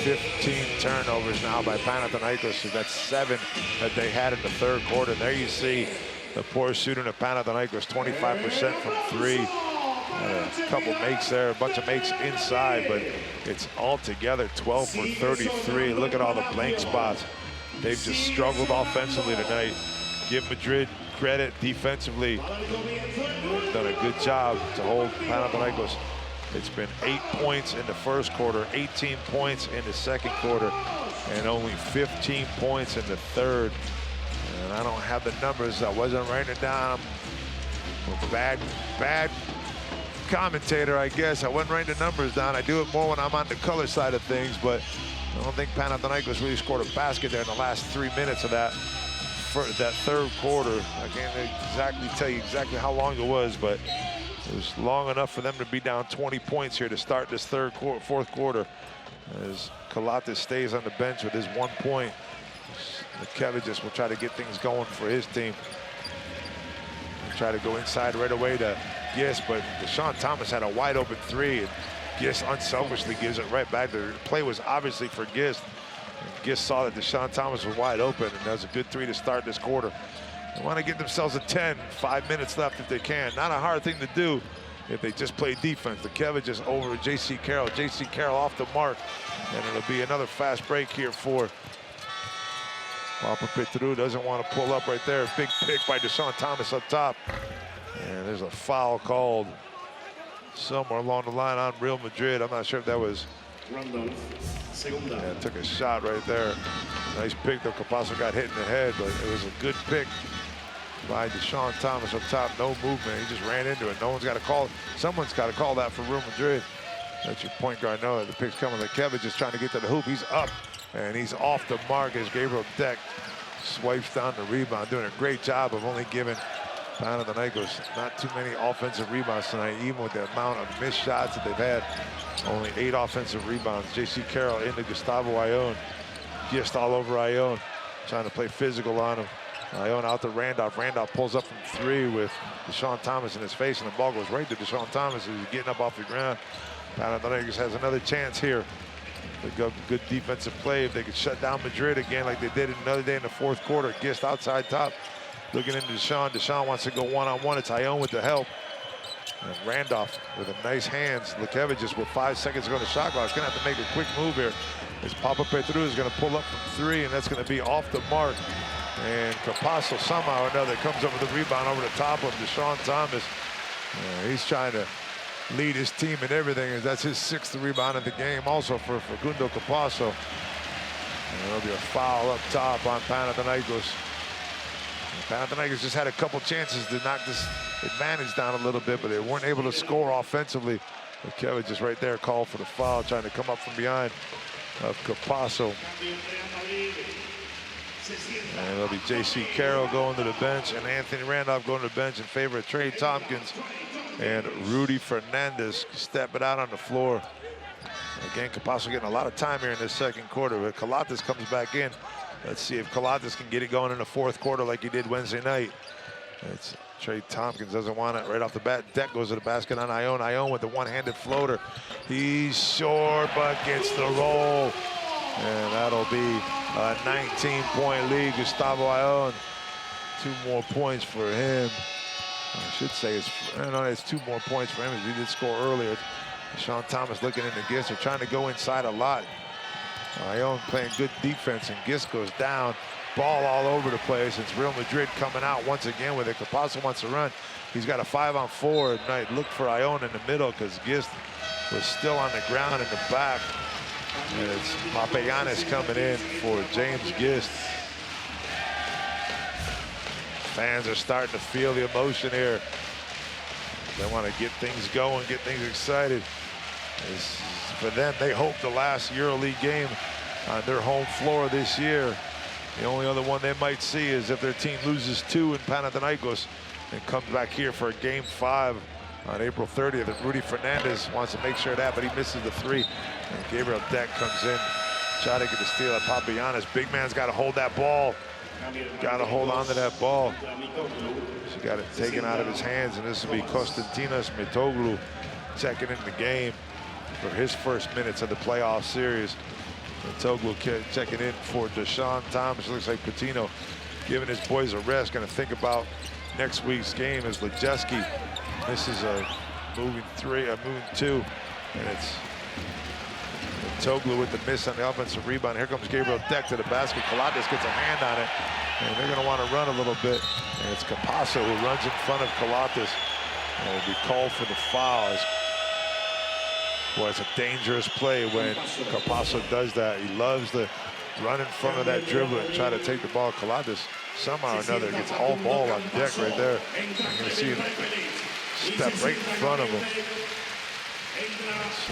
[SPEAKER 1] 15 turnovers now by Panathinaikos. So that's 7 that they had in the third quarter. There you see the poor shooting of Panathinaikos, 25% from 3. A couple makes there, a bunch of makes inside, but it's all together 12 for 33. Look at all the blank spots. They've just struggled offensively tonight. Give Madrid credit defensively. They've done a good job to hold Panathinaikos. It's been 8 points in the first quarter, 18 points in the second quarter, and only 15 points in the third. And I don't have the numbers. I wasn't writing it down. Bad commentator, I guess. I wasn't writing the numbers down. I do it more when I'm on the color side of things, but I don't think Panathinaikos really scored a basket there in the last 3 minutes of that third quarter. I can't exactly tell you exactly how long it was, but it was long enough for them to be down 20 points here to start this fourth quarter. As Kalatis stays on the bench with his 1 point. Lekevicius will try to get things going for his team. He'll try to go inside right away to Gist, but Deshaun Thomas had a wide open 3, and Gist unselfishly gives it right back. The play was obviously for Gist. And Gist saw that Deshaun Thomas was wide open, and that was a good 3 to start this quarter. They want to get themselves a 10, 5 minutes left if they can. Not a hard thing to do if they just play defense. Lekevicius over to J.C. Carroll. J.C. Carroll off the mark, and it'll be another fast break here for Papa Petrou. Doesn't want to pull up right there. Big pick by Deshaun Thomas up top. And there's a foul called somewhere along the line on Real Madrid. I'm not sure if that was... Yeah, took a shot right there. Nice pick, though. Capasso got hit in the head, but it was a good pick by Deshaun Thomas up top. No movement. He just ran into it. No one's got to call it. Someone's got to call that for Real Madrid. That's your point guard. Know that the pick's coming. Kevin just trying to get to the hoop. He's up, and he's off the mark as Gabriel Deck swipes down the rebound, doing a great job of only giving Panathinaikos, not too many offensive rebounds tonight, even with the amount of missed shots that they've had. Only 8 offensive rebounds. J.C. Carroll into Gustavo Ione. Gist all over Ione, trying to play physical on him. Ione out to Randolph. Randolph pulls up from 3 with Deshaun Thomas in his face, and the ball goes right to Deshaun Thomas as he's getting up off the ground. Panathinaikos has another chance here. They go good defensive play. If they could shut down Madrid again like they did another day in the fourth quarter. Gist outside top, looking into Deshaun. Deshaun wants to go one-on-one. It's Ione with the help. And Randolph with a nice hands. Lukevich just with 5 seconds to go to shot clock. He's gonna have to make a quick move here. As Papa Petru is gonna pull up from 3, and that's gonna be off the mark. And Capasso somehow or another comes over the rebound over the top of Deshaun Thomas. He's trying to lead his team and everything. That's his 6th rebound of the game also for Facundo Capasso. And there'll be a foul up top on Panathinaikos. Panathinaikos just had a couple chances to knock this advantage down a little bit, but they weren't able to score offensively. But Kevin just right there called for the foul, trying to come up from behind of Capasso. And it'll be J.C. Carroll going to the bench and Anthony Randolph going to the bench in favor of Trey Tompkins and Rudy Fernandez stepping out on the floor. Again, Capasso getting a lot of time here in this second quarter, but Colates comes back in. Let's see if Colates can get it going in the fourth quarter like he did Wednesday night. It's Trey Tompkins doesn't want it right off the bat. Deck goes to the basket on Ione. Ione with the one-handed floater. He's short, but gets the roll. And that'll be a 19-point lead. Gustavo Ione, 2 more points for him. I should say it's 2 more points for him as he did score earlier. Deshaun Thomas looking into Gist. They're trying to go inside a lot. Ione playing good defense, and Gist goes down. Ball all over the place. It's Real Madrid coming out once again with it. Capasso wants to run. He's got a 5-on-4 at night. Look for Ione in the middle because Gist was still on the ground in the back. And it's Papagiannis coming in for James Gist. Fans are starting to feel the emotion here. They want to get things going, get things excited. For them, they hope the last EuroLeague game on their home floor this year. The only other one they might see is if their team loses 2 in Panathinaikos and comes back here for a game 5 on April 30th. And Rudy Fernandez wants to make sure of that, but he misses the 3. And Gabriel Deck comes in, try to get the steal at Papagiannis. Big man's got to hold that ball. Got to hold on to that ball. He got it taken out of his hands, and this will be Konstantinos Mitoglu checking in the game for his first minutes of the playoff series. Mitoglu checking in for Deshaun Thomas. Looks like Patino giving his boys a rest. Going to think about next week's game as Lejeski misses a moving 2, and it's Mitoglu with the miss on the offensive rebound. Here comes Gabriel Deck to the basket. Colates gets a hand on it, and they're going to want to run a little bit. And it's Capasso who runs in front of Colates. And it will be called for the foul. Boy, it's a dangerous play when Capasso does that. He loves to run in front of that dribbler and try to take the ball. Colates somehow or another gets all ball on Deck right there. You're going to see him step right in front of him.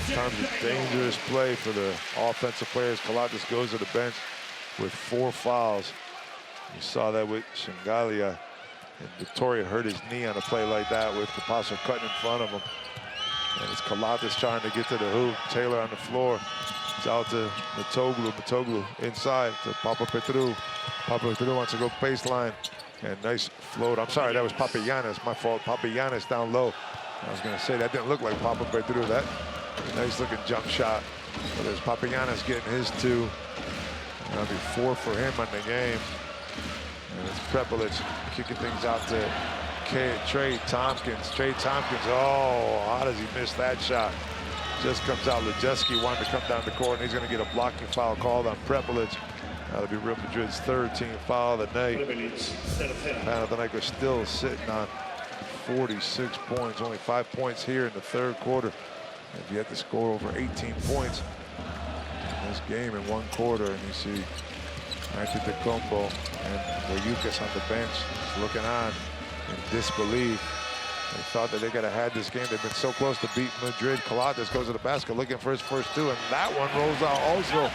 [SPEAKER 1] Sometimes a dangerous play for the offensive players. Colates goes to the bench with 4 fouls. You saw that with Shingalia. And Victoria hurt his knee on a play like that with Capasso cutting in front of him. And it's Colates trying to get to the hoop. Taylor on the floor. It's out to Mitoglu. Mitoglu inside to Papa Petru. Papa Petru wants to go baseline. And nice float. I'm sorry, that was Papagiannis. My fault. Papagiannis down low. I was going to say that didn't look like Papa Petru. That nice looking jump shot. But there's Papagiannis getting his 2. That'll be 4 for him on the game. And it's Prepelic kicking things out to Trey Tompkins. Trey Tompkins, oh, how does he miss that shot? Just comes out. Lejeski wanted to come down the court, and he's going to get a blocking foul called on Prepelic. That'll be Real Madrid's 3rd team foul of the night. Panathinaikos still sitting on 46 points, only 5 points here in the 3rd quarter. If you had to score over 18 points in this game in 1 quarter, and you see Antetokounmpo and Boyukas on the bench looking on in disbelief. They thought that they could have had this game. They've been so close to beat Madrid. Colates goes to the basket looking for his first 2, and that one rolls out also.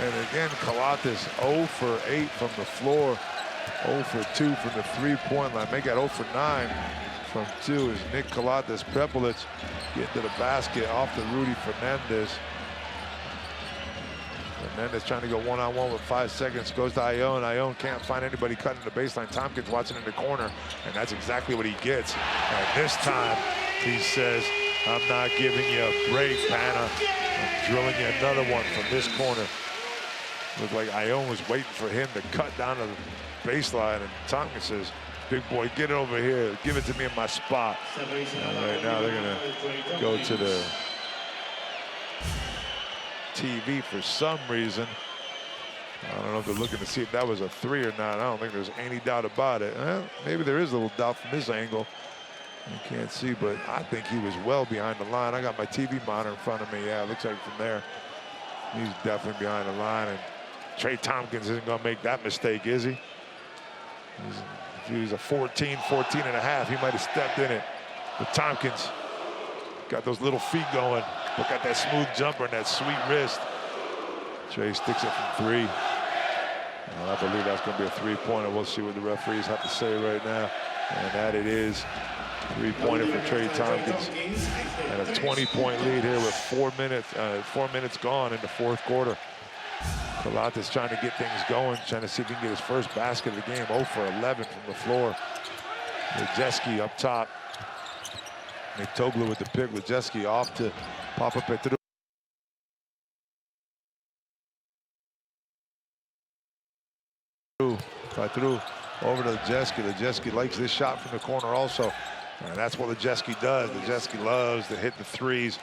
[SPEAKER 1] And again, Colates 0 for 8 from the floor. 0 for 2 from the three-point line. Make that 0 for 9 from 2 as Nick Kalates Prepelic getting to the basket off the Rudy Fernandez. Fernandez trying to go one-on-one with 5 seconds. Goes to Ione. Ione can't find anybody cutting the baseline. Tompkins watching in the corner, and that's exactly what he gets. And this time, he says, I'm not giving you a break, Pana. I'm drilling you another one from this corner. Looked like Ione was waiting for him to cut down to the baseline, and Tompkins says, big boy, get it over here. Give it to me in my spot. And right now, they're going to go to the TV for some reason. I don't know if they're looking to see if that was a 3 or not. I don't think there's any doubt about it. Maybe there is a little doubt from this angle. You can't see, but I think he was well behind the line. I got my TV monitor in front of me. Yeah, it looks like from there, he's definitely behind the line. And Trey Tompkins isn't going to make that mistake, is he? If he was a 14 and a half, he might have stepped in it. But Tompkins got those little feet going. Look at that smooth jumper and that sweet wrist. Trey sticks it from 3. Well, I believe that's going to be a 3-pointer. We'll see what the referees have to say right now. And that it is. 3-pointer for Trey Tompkins. And a 20-point lead here with 4 minutes gone in the fourth quarter. Kalates trying to get things going, trying to see if he can get his first basket of the game. 0 for 11 from the floor. Lejeski up top. Mitoglu with the pick. Lejeski off to Papa Petru. Petru over to Lejeski. Lejeski likes this shot from the corner also. And that's what Lejeski does. Lejeski loves to hit the threes.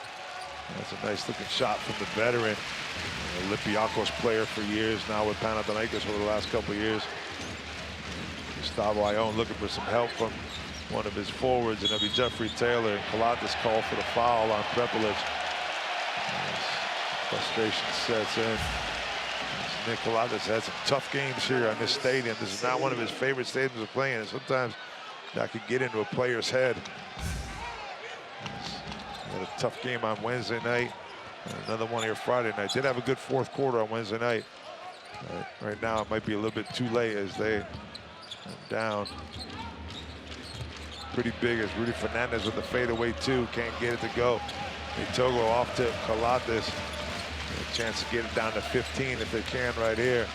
[SPEAKER 1] That's a nice looking shot from the veteran. Olympiacos player for years now with Panathinaikos over the last couple of years. Gustavo Ione looking for some help from one of his forwards, and that'll be Jeffrey Taylor. And Kalates call for the foul on Prepelic. Frustration sets in. Nick Kalates had some tough games here on this stadium. This is not one of his favorite stadiums to play in, and sometimes that could get into a player's head. He had a tough game on Wednesday night, and another one here Friday night. Did have a good fourth quarter on Wednesday night. Right now, it might be a little bit too late as they are down pretty big as Rudy Fernandez with the fadeaway 2. Can't get it to go. Mitoglu off to Kalates. A chance to get it down to 15 if they can right here.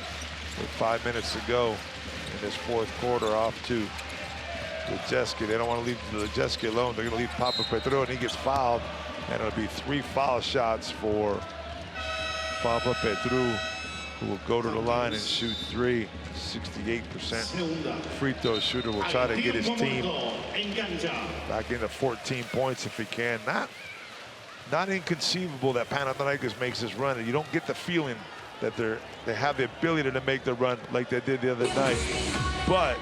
[SPEAKER 1] With 5 minutes to go in this fourth quarter, off to Lejeski. They don't want to leave Lejeski alone. They're going to leave Papa Petru, and he gets fouled. And it'll be 3 foul shots for Papa Petru, who will go to the line and shoot 3. 68% free throw shooter. Will try to get his team back into 14 points if he can. Not inconceivable that Panathinaikos makes this run. And you don't get the feeling that they have the ability to make the run like they did the other night. But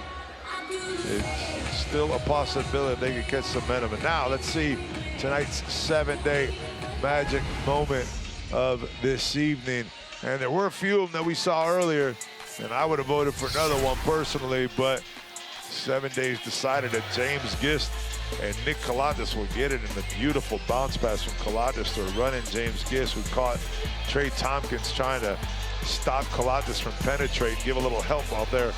[SPEAKER 1] it's still a possibility they could catch some momentum. And now let's see tonight's 7-day magic moment of this evening. And there were a few of them that we saw earlier, and I would have voted for another one personally, but 7 days decided that James Gist and Nick Kalates will get it in the beautiful bounce pass from Kalates to running James Gist, who caught Trey Tompkins trying to stop Kalates from penetrating, give a little help out there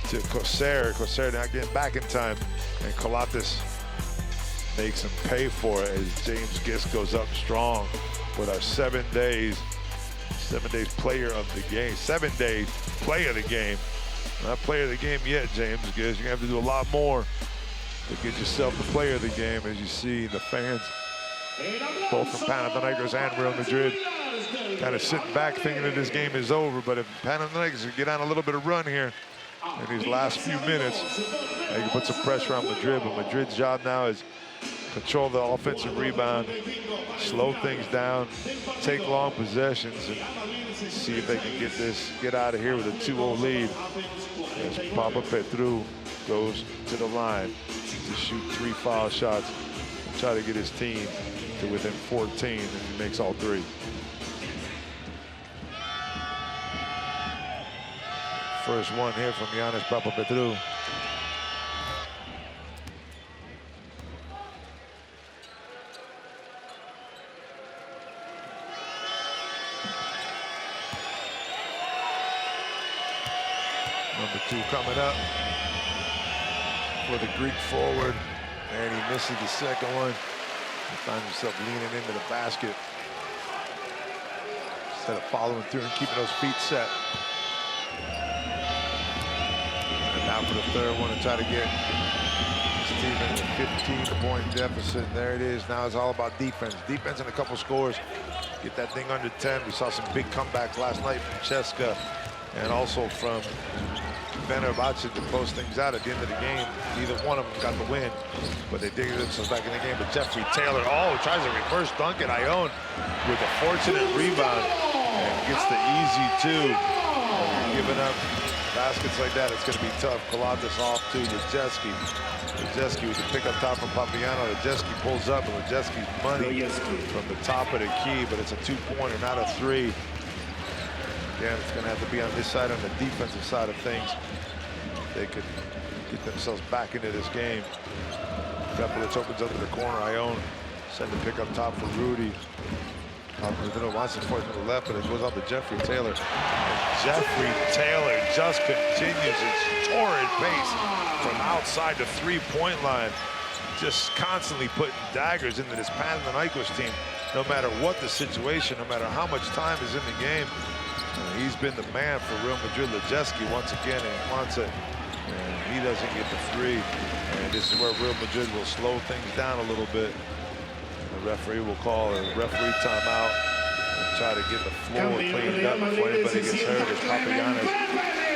[SPEAKER 1] to Corsair. Corsair not getting back in time, and Kalates makes him pay for it as James Gist goes up strong with our 7 days player of the game. 7 days play of the game. Not player of the game yet, James Gist. You're gonna have to do a lot more to get yourself the player of the game. As you see the fans, both from Panathinaikos and Real Madrid, kind of sitting back thinking that this game is over. But if Panathinaikos can get on a little bit of run here in these last few minutes, they can put some pressure on Madrid. But Madrid's job now is control the offensive rebound, slow things down, take long possessions, and see if they can get out of here with a 2-0 lead. As Papa Petru goes to the line to shoot 3 foul shots and try to get his team to within 14, and he makes all 3. First one here from Giannis Papa Petru. Number 2 coming up for the Greek forward, and he misses the second one. He finds himself leaning into the basket instead of following through and keeping those feet set. And now for the third one to try to get his team in a 15-point deficit. And there it is. Now it's all about defense. Defense and a couple scores. Get that thing under 10. We saw some big comebacks last night from Cheska and also from Fenerbahce to close things out at the end of the game. Neither one of them got the win, but they digged themselves back in the game. But Jeffrey Taylor, tries a reverse dunk at Ione with a fortunate rebound and gets the easy 2. Giving up baskets like that, it's going to be tough. Kalatas off to Lejeski. Lejeski with the pick up top from Papiano. Lejeski pulls up, and Lejeski's money from the top of the key, but it's a 2-pointer, not a 3. Again, it's going to have to be on this side, on the defensive side of things. They could get themselves back into this game. Peplic opens up in the corner. Ione send the pick up top for Rudy. Wants it forward to the left, but it goes out to Jeffrey Taylor. And Jeffrey Taylor just continues its torrid pace from outside the 3-point line. Just constantly putting daggers into this Panathinaikos team, no matter what the situation, no matter how much time is in the game. He's been the man for Real Madrid. Lejeski once again, and he wants it, and he doesn't get the 3. And this is where Real Madrid will slow things down a little bit. And the referee will call a referee timeout and try to get the floor cleaned up before anybody gets hurt. As Papagiannis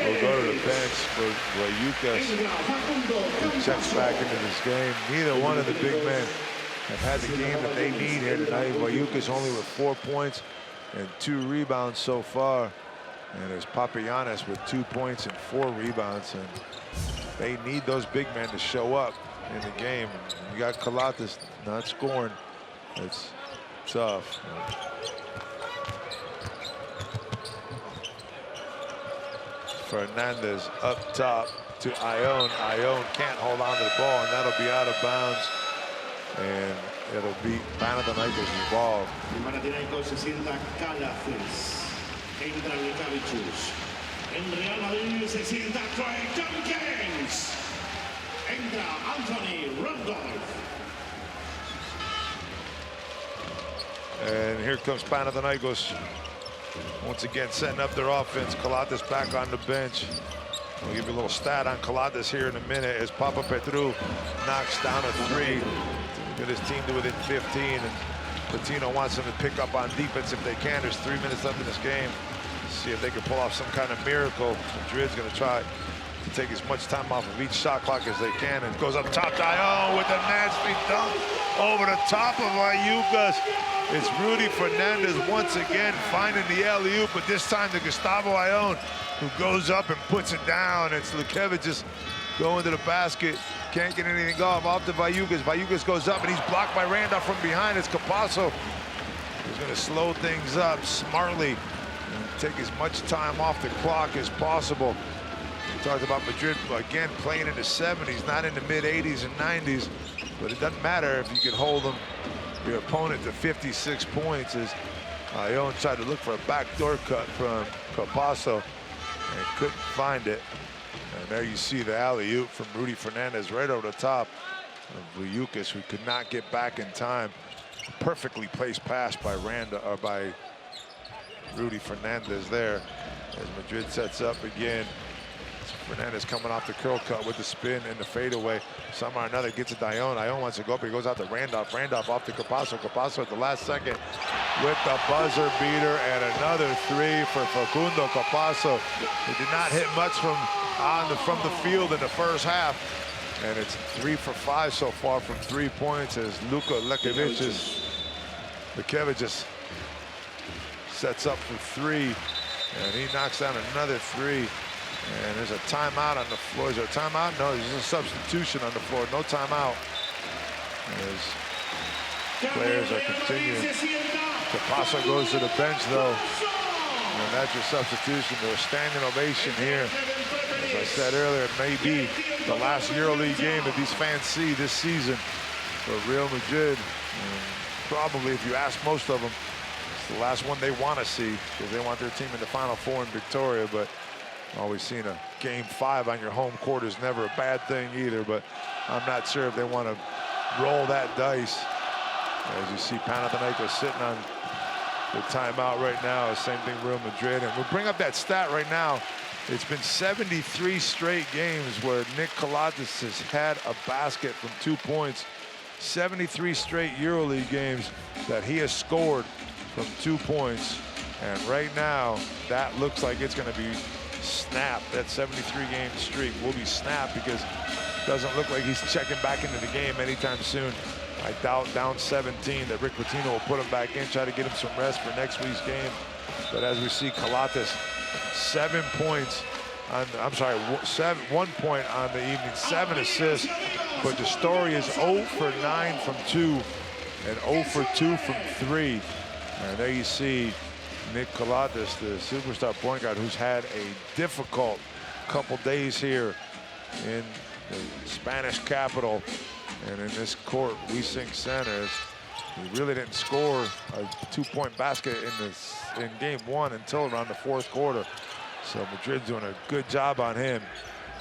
[SPEAKER 1] will go to the bench for Vayukas, who checks back into this game. Neither one of the big men have had the game that they need here tonight. Vayukas only with 4 points and 2 rebounds so far. And there's Papagiannis with 2 points and 4 rebounds. And they need those big men to show up in the game. You got Kalatas not scoring. It's tough. Fernandez up top to Ione. Ione can't hold on to the ball, and that'll be out of bounds. And it'll be Panathinaikos' ball.
[SPEAKER 3] Panathinaikos se sienta Calafes. Entra Lukavicius. En Real Madrid se sienta Troy Jenkins. Entra Anthony Randolph.
[SPEAKER 1] And here comes Panathinaikos. Once again, setting up their offense. Kalatas back on the bench. I'll give you a little stat on Kalatas here in a minute as Papa Petru knocks down a 3. Get his team to within 15, and Patino wants them to pick up on defense if they can. There's 3 minutes left in this game. See if they can pull off some kind of miracle. Madrid's going to try to take as much time off of each shot clock as they can. And it goes up top to Ione with a nasty dunk over the top of Vayukas. It's Rudy Fernandez once again finding the alley-oop, but this time to Gustavo Ione, who goes up and puts it down. It's Lukevicius going to the basket. Can't get anything off to Vayukas. Vayukas goes up, and he's blocked by Randolph from behind. It's Capasso. He's going to slow things up smartly and take as much time off the clock as possible. We talked about Madrid, again, playing in the 70s, not in the mid-80s and 90s. But it doesn't matter if you can hold them, your opponent, to 56 points. As Ione tried to look for a backdoor cut from Capasso and couldn't find it. And there you see the alley-oop from Rudy Fernandez right over the top of Vayukas, who could not get back in time. Perfectly placed pass by by Rudy Fernandez there as Madrid sets up again. Fernandez coming off the curl cut with the spin and the fadeaway. Somehow or another gets it to Ione. Ione wants to go up. He goes out to Randolph. Randolph off to Capasso. Capasso at the last second with the buzzer beater, and another 3 for Facundo Capasso. He did not hit much from the field in the first half. And it's 3 for 5 so far from 3 points as Luka Lukevicius sets up for 3. And he knocks down another 3. And there's a timeout on the floor. Is there a timeout? No, there's a substitution on the floor. No timeout. As players are continuing. Capasso goes to the bench, though. And that's your substitution. There's a standing ovation here. As I said earlier, it may be the last EuroLeague game that these fans see this season for Real Madrid. And probably, if you ask most of them, it's the last one they want to see because they want their team in the Final Four in Victoria. But Always seen a game 5 on your home court is never a bad thing either, but I'm not sure if they want to roll that dice. As you see, Panathinaikos sitting on the timeout right now. Same thing, Real Madrid. And we'll bring up that stat right now. It's been 73 straight games where Nick Kalatis has had a basket from 2 points. 73 straight EuroLeague games that he has scored from 2 points. And right now, that looks like it's going to be snapped. That 73-game streak will be snapped because it doesn't look like he's checking back into the game anytime soon. I doubt down 17 that Rick Pitino will put him back in, try to get him some rest for next week's game. But as we see, Kalatis, 7 points on, 1 point on the evening, 7 assists. But the story is 0 for 9 from 2 and 0 for 2 from 3. And there you see Nick Kalatis, the superstar point guard, who's had a difficult couple days here in the Spanish capital. And in this court, Wiesing Center, he really didn't score a 2-point basket in game 1 until around the 4th quarter. So Madrid's doing a good job on him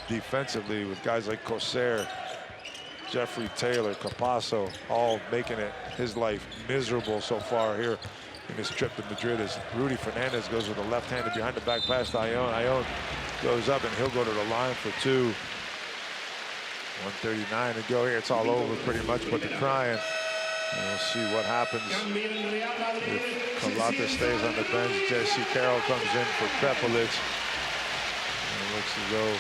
[SPEAKER 1] defensively with guys like Coser, Jeffrey Taylor, Capasso, all making it his life miserable so far here in this trip to Madrid. As Rudy Fernandez goes with a left-handed behind the back pass to Ione. Ione goes up and he'll go to the line for 2. 1:39 to go here. It's all over pretty much, but they're crying. And we'll see what happens if Kalatis stays on the bench. Jesse Carroll comes in for Prepelic. And it looks as though...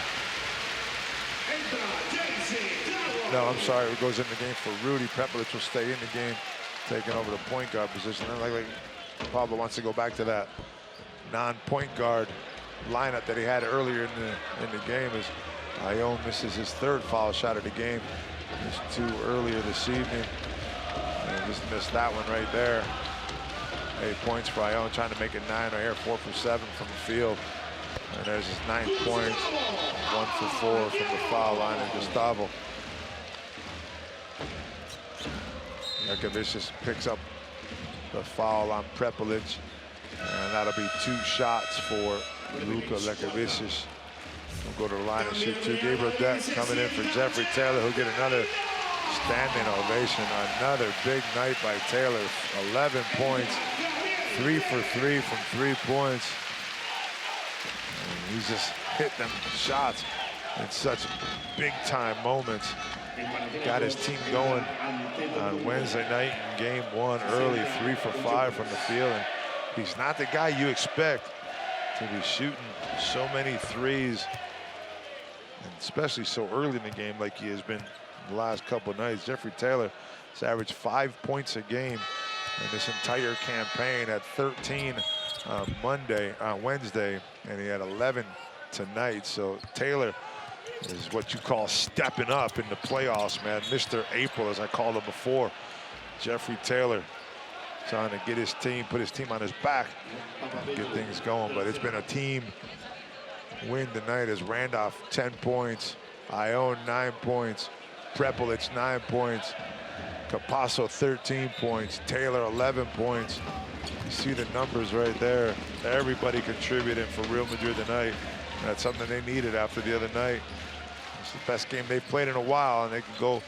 [SPEAKER 1] No, I'm sorry. It goes in the game for Rudy. Prepelic will stay in the game, taking over the point guard position. And like Pablo wants to go back to that non-point guard lineup that he had earlier in the game. As Ione misses his 3rd foul shot of the game. Missed 2 earlier this evening. And just missed that one right there. 8 points for Ione, trying to make it 9 right here. 4 for 7 from the field. And there's his 9 points. 1 for 4 from the foul line. And Gustavo Lekavicius picks up the foul on Prepelic. And that'll be 2 shots for Luka Lekavicius. We'll go to the line and shoot 2. Gabriel Deck coming in for Jeffrey Taylor, who'll get another standing ovation. Another big night by Taylor. 11 points, 3 for 3 from 3 points. And he's just hit them shots in such big-time moments. Got his team going on Wednesday night in game 1 early, 3 for 5 from the field. And he's not the guy you expect to be shooting so many threes, and especially so early in the game like he has been the last couple of nights. Jeffrey Taylor has averaged 5 points a game in this entire campaign, at 13 on Wednesday, and he had 11 tonight. So Taylor is what you call stepping up in the playoffs, man. Mr. April, as I called him before. Jeffrey Taylor trying to get his team, put his team on his back and get things going. But it's been a team win tonight as Randolph 10 points, Ione 9 points, Prepelic 9 points, Capasso 13 points, Taylor 11 points. You see the numbers right there. Everybody contributing for Real Madrid tonight. And that's something they needed after the other night. It's the best game they've played in a while, and they can go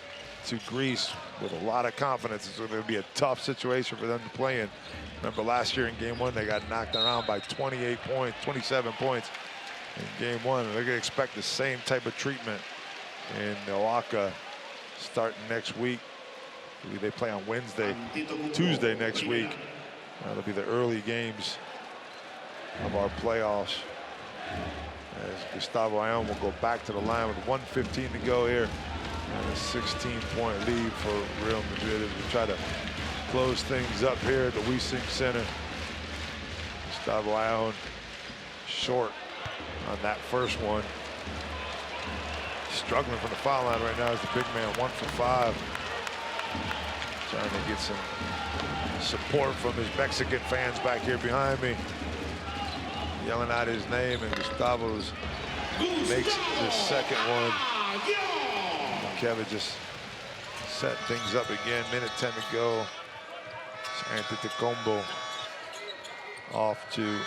[SPEAKER 1] to Greece with a lot of confidence. It's going to be a tough situation for them to play in. Remember last year in game 1, they got knocked around by 28 points, 27 points in game 1. They're going to expect the same type of treatment in Oaxaca starting next week. They play on Tuesday next week. That'll be the early games of our playoffs. As Gustavo Ione will go back to the line with 1:15 to go here. And a 16-point lead for Real Madrid as we try to close things up here at the Wiesing Center. Gustavo Ione short on that first one. Struggling from the foul line right now is the big man, 1 for 5. Trying to get some support from his Mexican fans back here behind me. Yelling out his name, and Gustavo's makes the second one. Kevin just set things up again. Minute 10 to go. Antetokounmpo off to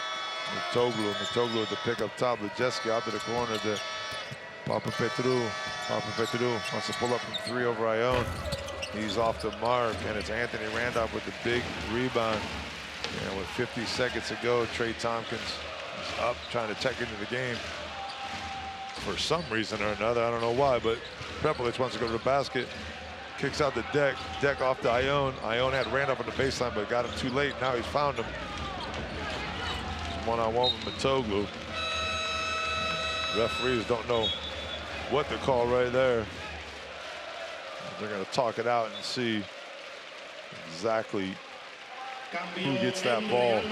[SPEAKER 1] Mitoglu at the pick up top. Lujeski out to the corner to Papapetrou. Papapetrou wants to pull up from 3 over Ione. He's off the mark, and it's Anthony Randolph with the big rebound. And with 50 seconds to go, Trey Tompkins is up trying to check into the game. For some reason or another, I don't know why, but Prepelic wants to go to the basket. Kicks out the deck off to Ione. Ione had Randolph on the baseline, but got him too late. Now he's found him. One-on-one with Mitoglu. Referees don't know what to call right there. They're going to talk it out and see exactly who gets that ball.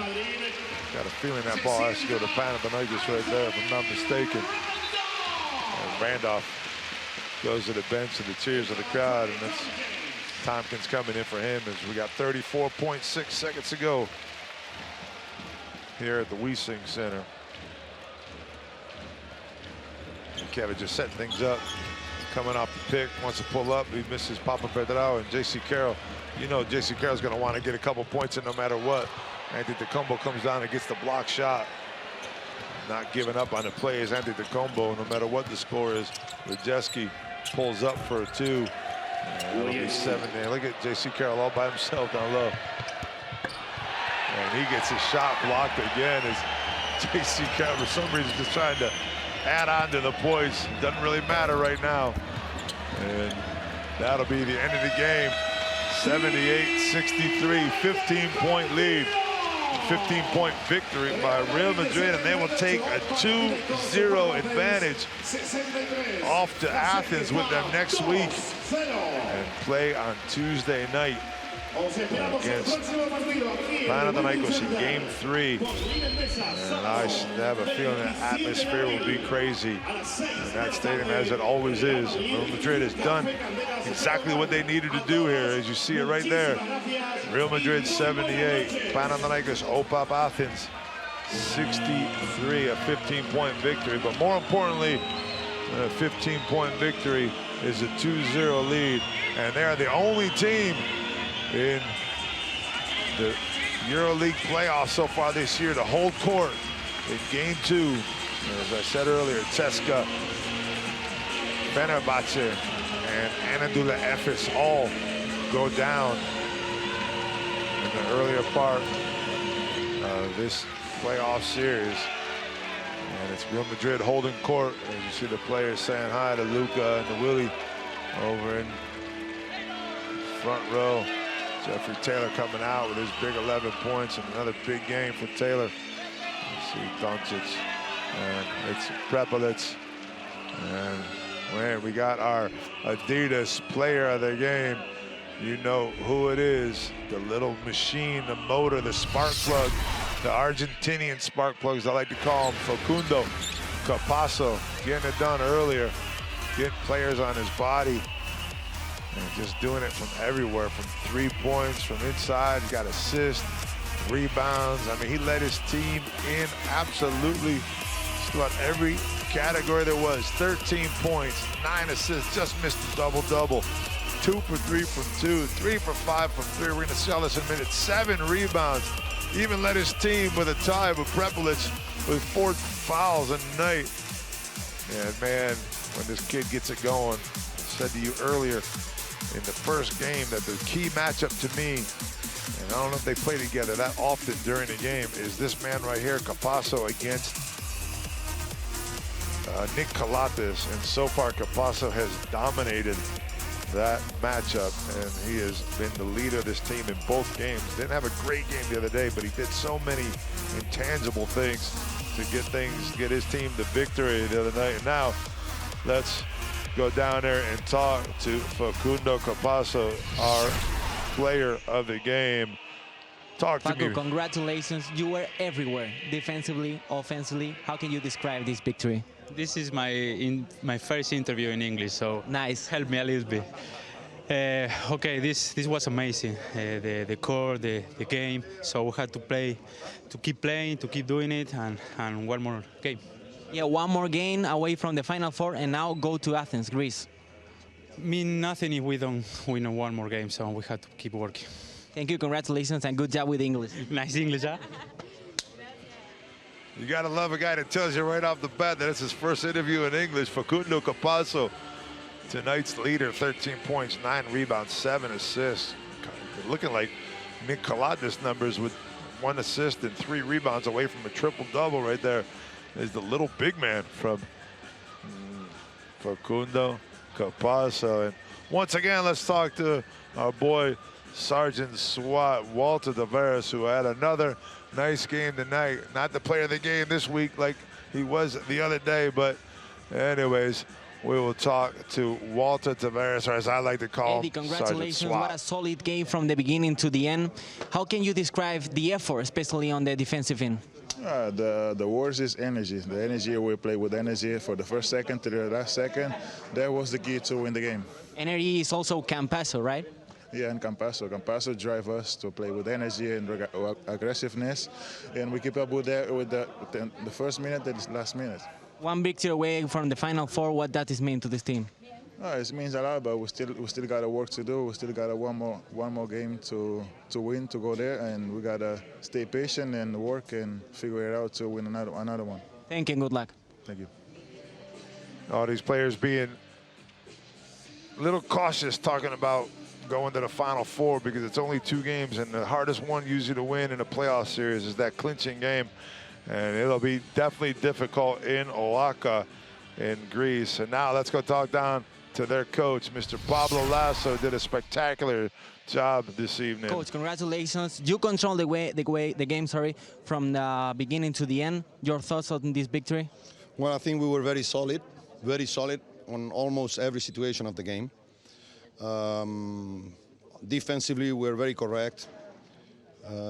[SPEAKER 1] Got a feeling that ball has to go to Panathinaikos right there, if I'm not mistaken. And Randolph goes to the bench to the cheers of the crowd, and that's Tompkins coming in for him as we got 34.6 seconds to go here at the Wiesing Center. And Kevin just setting things up. Coming off the pick, wants to pull up. He misses Papapetrou and J.C. Carroll. You know J.C. Carroll's going to want to get a couple points in no matter what. Antetokounmpo comes down and gets the block shot. Not giving up on the play is Antetokounmpo, no matter what the score is. Lujeski pulls up for a 2. And it'll be 7 there. Look at J.C. Carroll all by himself down low. And he gets his shot blocked again as J.C. Carroll, for some reason, just trying to add on to the points. Doesn't really matter right now. And that'll be the end of the game. 78-63, 15-point lead. 15-point victory by Real Madrid, and they will take a 2-0 advantage off to Athens with them next week and play on Tuesday night against Panathinaikos in Game 3. And I have a feeling the atmosphere will be crazy in that stadium, as it always is. Real Madrid has done exactly what they needed to do here, as you see it right there. Real Madrid 78, Panathinaikos OPAP Athens 63, a 15-point victory. But more importantly, a 15-point victory is a 2-0 lead, and they are the only team in the EuroLeague playoffs so far this year to hold court in Game 2. As I said earlier, Ceska, Fenerbahce, and Anadolu Efes all go down in the earlier part of this playoff series. And it's Real Madrid holding court, as you see the players saying hi to Luka and to Willie over in front row. Jeffrey Taylor coming out with his big 11 points and another big game for Taylor. You see Doncic, and it's Prepelic. And man, we got our Adidas player of the game. You know who it is. The little machine, the motor, the spark plug, the Argentinian spark plugs, I like to call him, Facundo Campazzo, getting it done earlier, getting players on his body. And just doing it from everywhere, from 3 points, from inside. He got assists, rebounds. I mean, he led his team in absolutely just about every category there was. 13 points, 9 assists, just missed a double-double. 2 for 3 from 2, 3 for 5 from 3. We're going to sell this in a minute. 7 rebounds. Even led his team with a tie with Prepelic with 4 fouls a night. And man, when this kid gets it going, I said to you earlier, in the first game, that the key matchup to me, and I don't know if they play together that often during the game, is this man right here, Campazzo, against Nick Calates. And so far, Campazzo has dominated that matchup, and he has been the leader of this team in both games. Didn't have a great game the other day, but he did so many intangible things to get his team the victory the other night. And now, let's go down there and talk to Facundo Campazzo, our player of the game. Talk to me.
[SPEAKER 5] Congratulations. You were everywhere, defensively, offensively. How can you describe this victory?
[SPEAKER 9] This is my first interview in English, so
[SPEAKER 5] nice.
[SPEAKER 9] Help me a little bit. Okay, this was amazing. The core, the game. So we had to play, to keep playing, to keep doing it, and one more game.
[SPEAKER 5] Yeah, one more game away from the Final Four, and now go to Athens, Greece.
[SPEAKER 9] Mean nothing if we don't win one more game, so we have to keep working.
[SPEAKER 5] Thank you, congratulations, and good job with English.
[SPEAKER 9] Nice English, huh?
[SPEAKER 1] You got to love a guy that tells you right off the bat that it's his first interview in English. Facundo Campazzo, tonight's leader, 13 points, 9 rebounds, 7 assists. Looking like Nick Kaladis numbers with 1 assist and 3 rebounds away from a triple-double right there. Is the little big man from Facundo Campazzo. And once again, let's talk to our boy Sergeant SWAT Walter Tavares, who had another nice game tonight. Not the player of the game this week like he was the other day, but anyways, we will talk to Walter Tavares, or as I like to call
[SPEAKER 5] Eddie, congratulations.
[SPEAKER 1] Sergeant SWAT.
[SPEAKER 5] What a solid game from the beginning to the end. How can you describe the effort, especially on the defensive end?
[SPEAKER 10] The worst is energy. The energy, we play with energy for the first second to the last second. That was the key to win the game.
[SPEAKER 5] Energy is also Campazzo, right?
[SPEAKER 10] Yeah, and Campazzo drive us to play with energy and aggressiveness, and we keep up with that with the first minute and the last minute.
[SPEAKER 5] One victory away from the Final Four. What does this mean to this team?
[SPEAKER 10] It means a lot, but we still got work to do. We still got one more game to win, to go there, and we gotta stay patient and work and figure it out to win another one.
[SPEAKER 5] Thank you and good luck.
[SPEAKER 10] Thank you.
[SPEAKER 1] All these players being a little cautious talking about going to the Final Four because it's only 2 games, and the hardest one usually to win in a playoff series is that clinching game, and it'll be definitely difficult in Oaxaca in Greece. And now let's go talk down to their coach, Mr. Pablo Lasso. Did a spectacular job this evening.
[SPEAKER 5] Coach, congratulations. You control the game, from the beginning to the end. Your thoughts on this victory?
[SPEAKER 6] Well, I think we were very solid on almost every situation of the game. Defensively, we're very correct.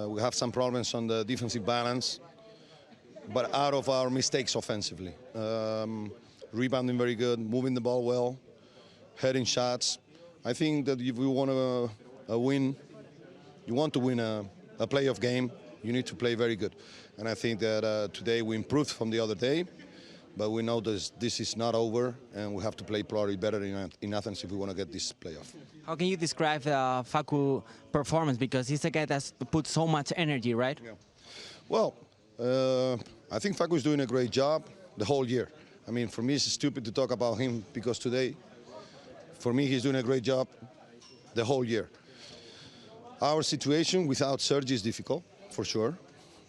[SPEAKER 6] We have some problems on the defensive balance, but out of our mistakes offensively. Rebounding very good, moving the ball well, heading shots. I think that if we want to win, you want to win a playoff game, you need to play very good. And I think that today we improved from the other day, but we know this is not over, and we have to play probably better in Athens if we want to get this playoff.
[SPEAKER 5] How can you describe Facu performance? Because he's a guy that's put so much energy, right?
[SPEAKER 6] Yeah. Well, I think Facu is doing a great job the whole year. I mean, for me, it's stupid to talk about him because today, for me, he's doing a great job the whole year. Our situation without Sergi is difficult, for sure.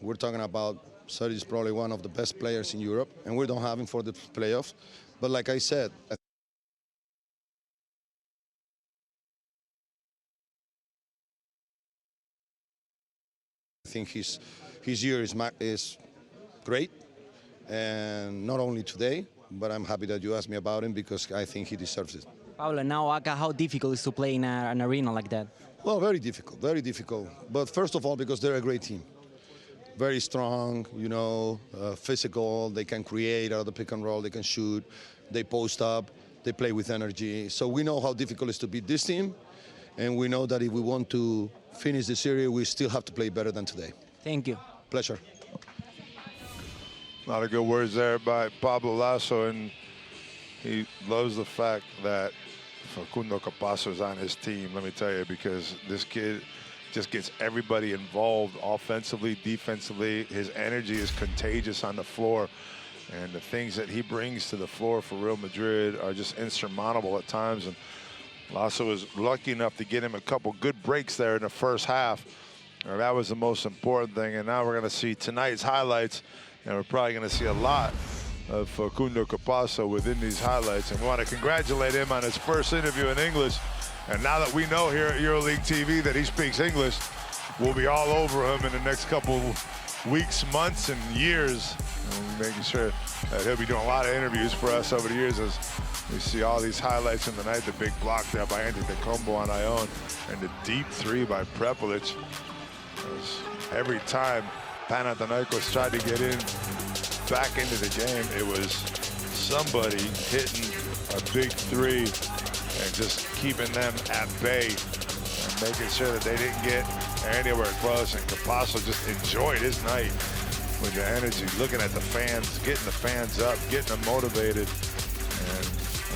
[SPEAKER 6] We're talking about Sergi is probably one of the best players in Europe, and we don't have him for the playoffs. But like I said, I think his year is great, and not only today, but I'm happy that you asked me about him because I think he deserves it.
[SPEAKER 5] Pablo, now Aka, how difficult is to play in an arena like that?
[SPEAKER 6] Well, very difficult, very difficult. But first of all, because they're a great team. Very strong, physical, they can create out of the pick and roll, they can shoot, they post up, they play with energy. So we know how difficult it is to beat this team, and we know that if we want to finish the series, we still have to play better than today.
[SPEAKER 5] Thank you.
[SPEAKER 6] Pleasure.
[SPEAKER 1] A lot of good words there by Pablo Lasso, and he loves the fact that Facundo Campazzo is on his team, let me tell you, because this kid just gets everybody involved offensively, defensively. His energy is contagious on the floor, and the things that he brings to the floor for Real Madrid are just insurmountable at times. And Lasso was lucky enough to get him a couple good breaks there in the first half. That was the most important thing, and now we're going to see tonight's highlights, and we're probably going to see a lot of Facundo Campazzo within these highlights. And we want to congratulate him on his first interview in English. And now that we know here at EuroLeague TV that he speaks English, we'll be all over him in the next couple weeks, months, and years. And we'll be making sure that he'll be doing a lot of interviews for us over the years as we see all these highlights in the night. The big block there by Antetokounmpo on Ion, and the deep 3 by Prepelic. Every time Panathinaikos tried to get back into the game, it was somebody hitting a big 3 and just keeping them at bay and making sure that they didn't get anywhere close. And Campazzo just enjoyed his night with the energy, looking at the fans, getting the fans up, getting them motivated. And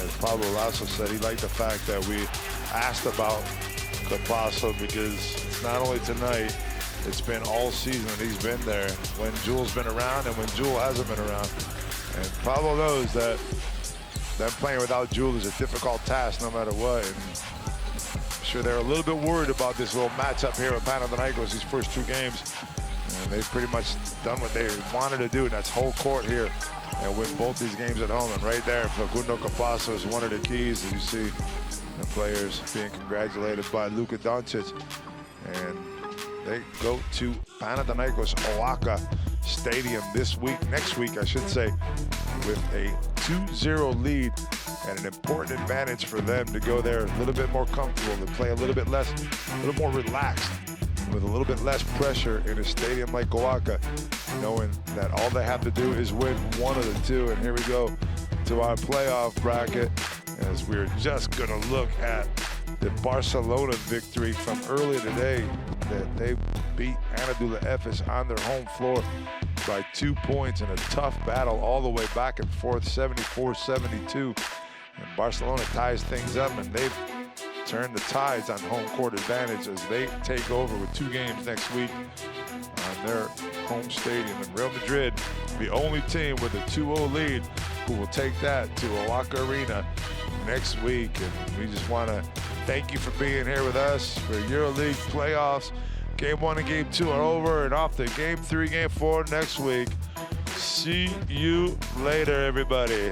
[SPEAKER 1] as Pablo Lasso said, he liked the fact that we asked about Campazzo because it's not only tonight, it's been all season when he's been there, when Jewel's been around and when Jewel hasn't been around. And Pablo knows that them playing without Jewel is a difficult task no matter what. And I'm sure they're a little bit worried about this little matchup here with Panathinaikos these first 2 games. And they've pretty much done what they wanted to do, and that's whole court here and win both these games at home. And right there, Facundo Campasso is one of the keys. As you see the players being congratulated by Luka Doncic. And they go to Panathinaikos OPAP Stadium next week, I should say, with a 2-0 lead and an important advantage for them to go there a little bit more comfortable, to play a little more relaxed, with a little bit less pressure in a stadium like OPAP, knowing that all they have to do is win one of the 2. And here we go to our playoff bracket, as we're just gonna look at the Barcelona victory from earlier today, that they beat Anadolu Efes on their home floor by 2 points in a tough battle all the way back and forth, 74-72. And Barcelona ties things up, and they've turned the tides on home court advantage as they take over with 2 games next week on their home stadium. And Real Madrid, the only team with a 2-0 lead, who will take that to OPAP Arena next week. And we just want to thank you for being here with us for EuroLeague playoffs. Game 1 and Game 2 are over, and off to Game 3, Game 4 next week. See you later, everybody.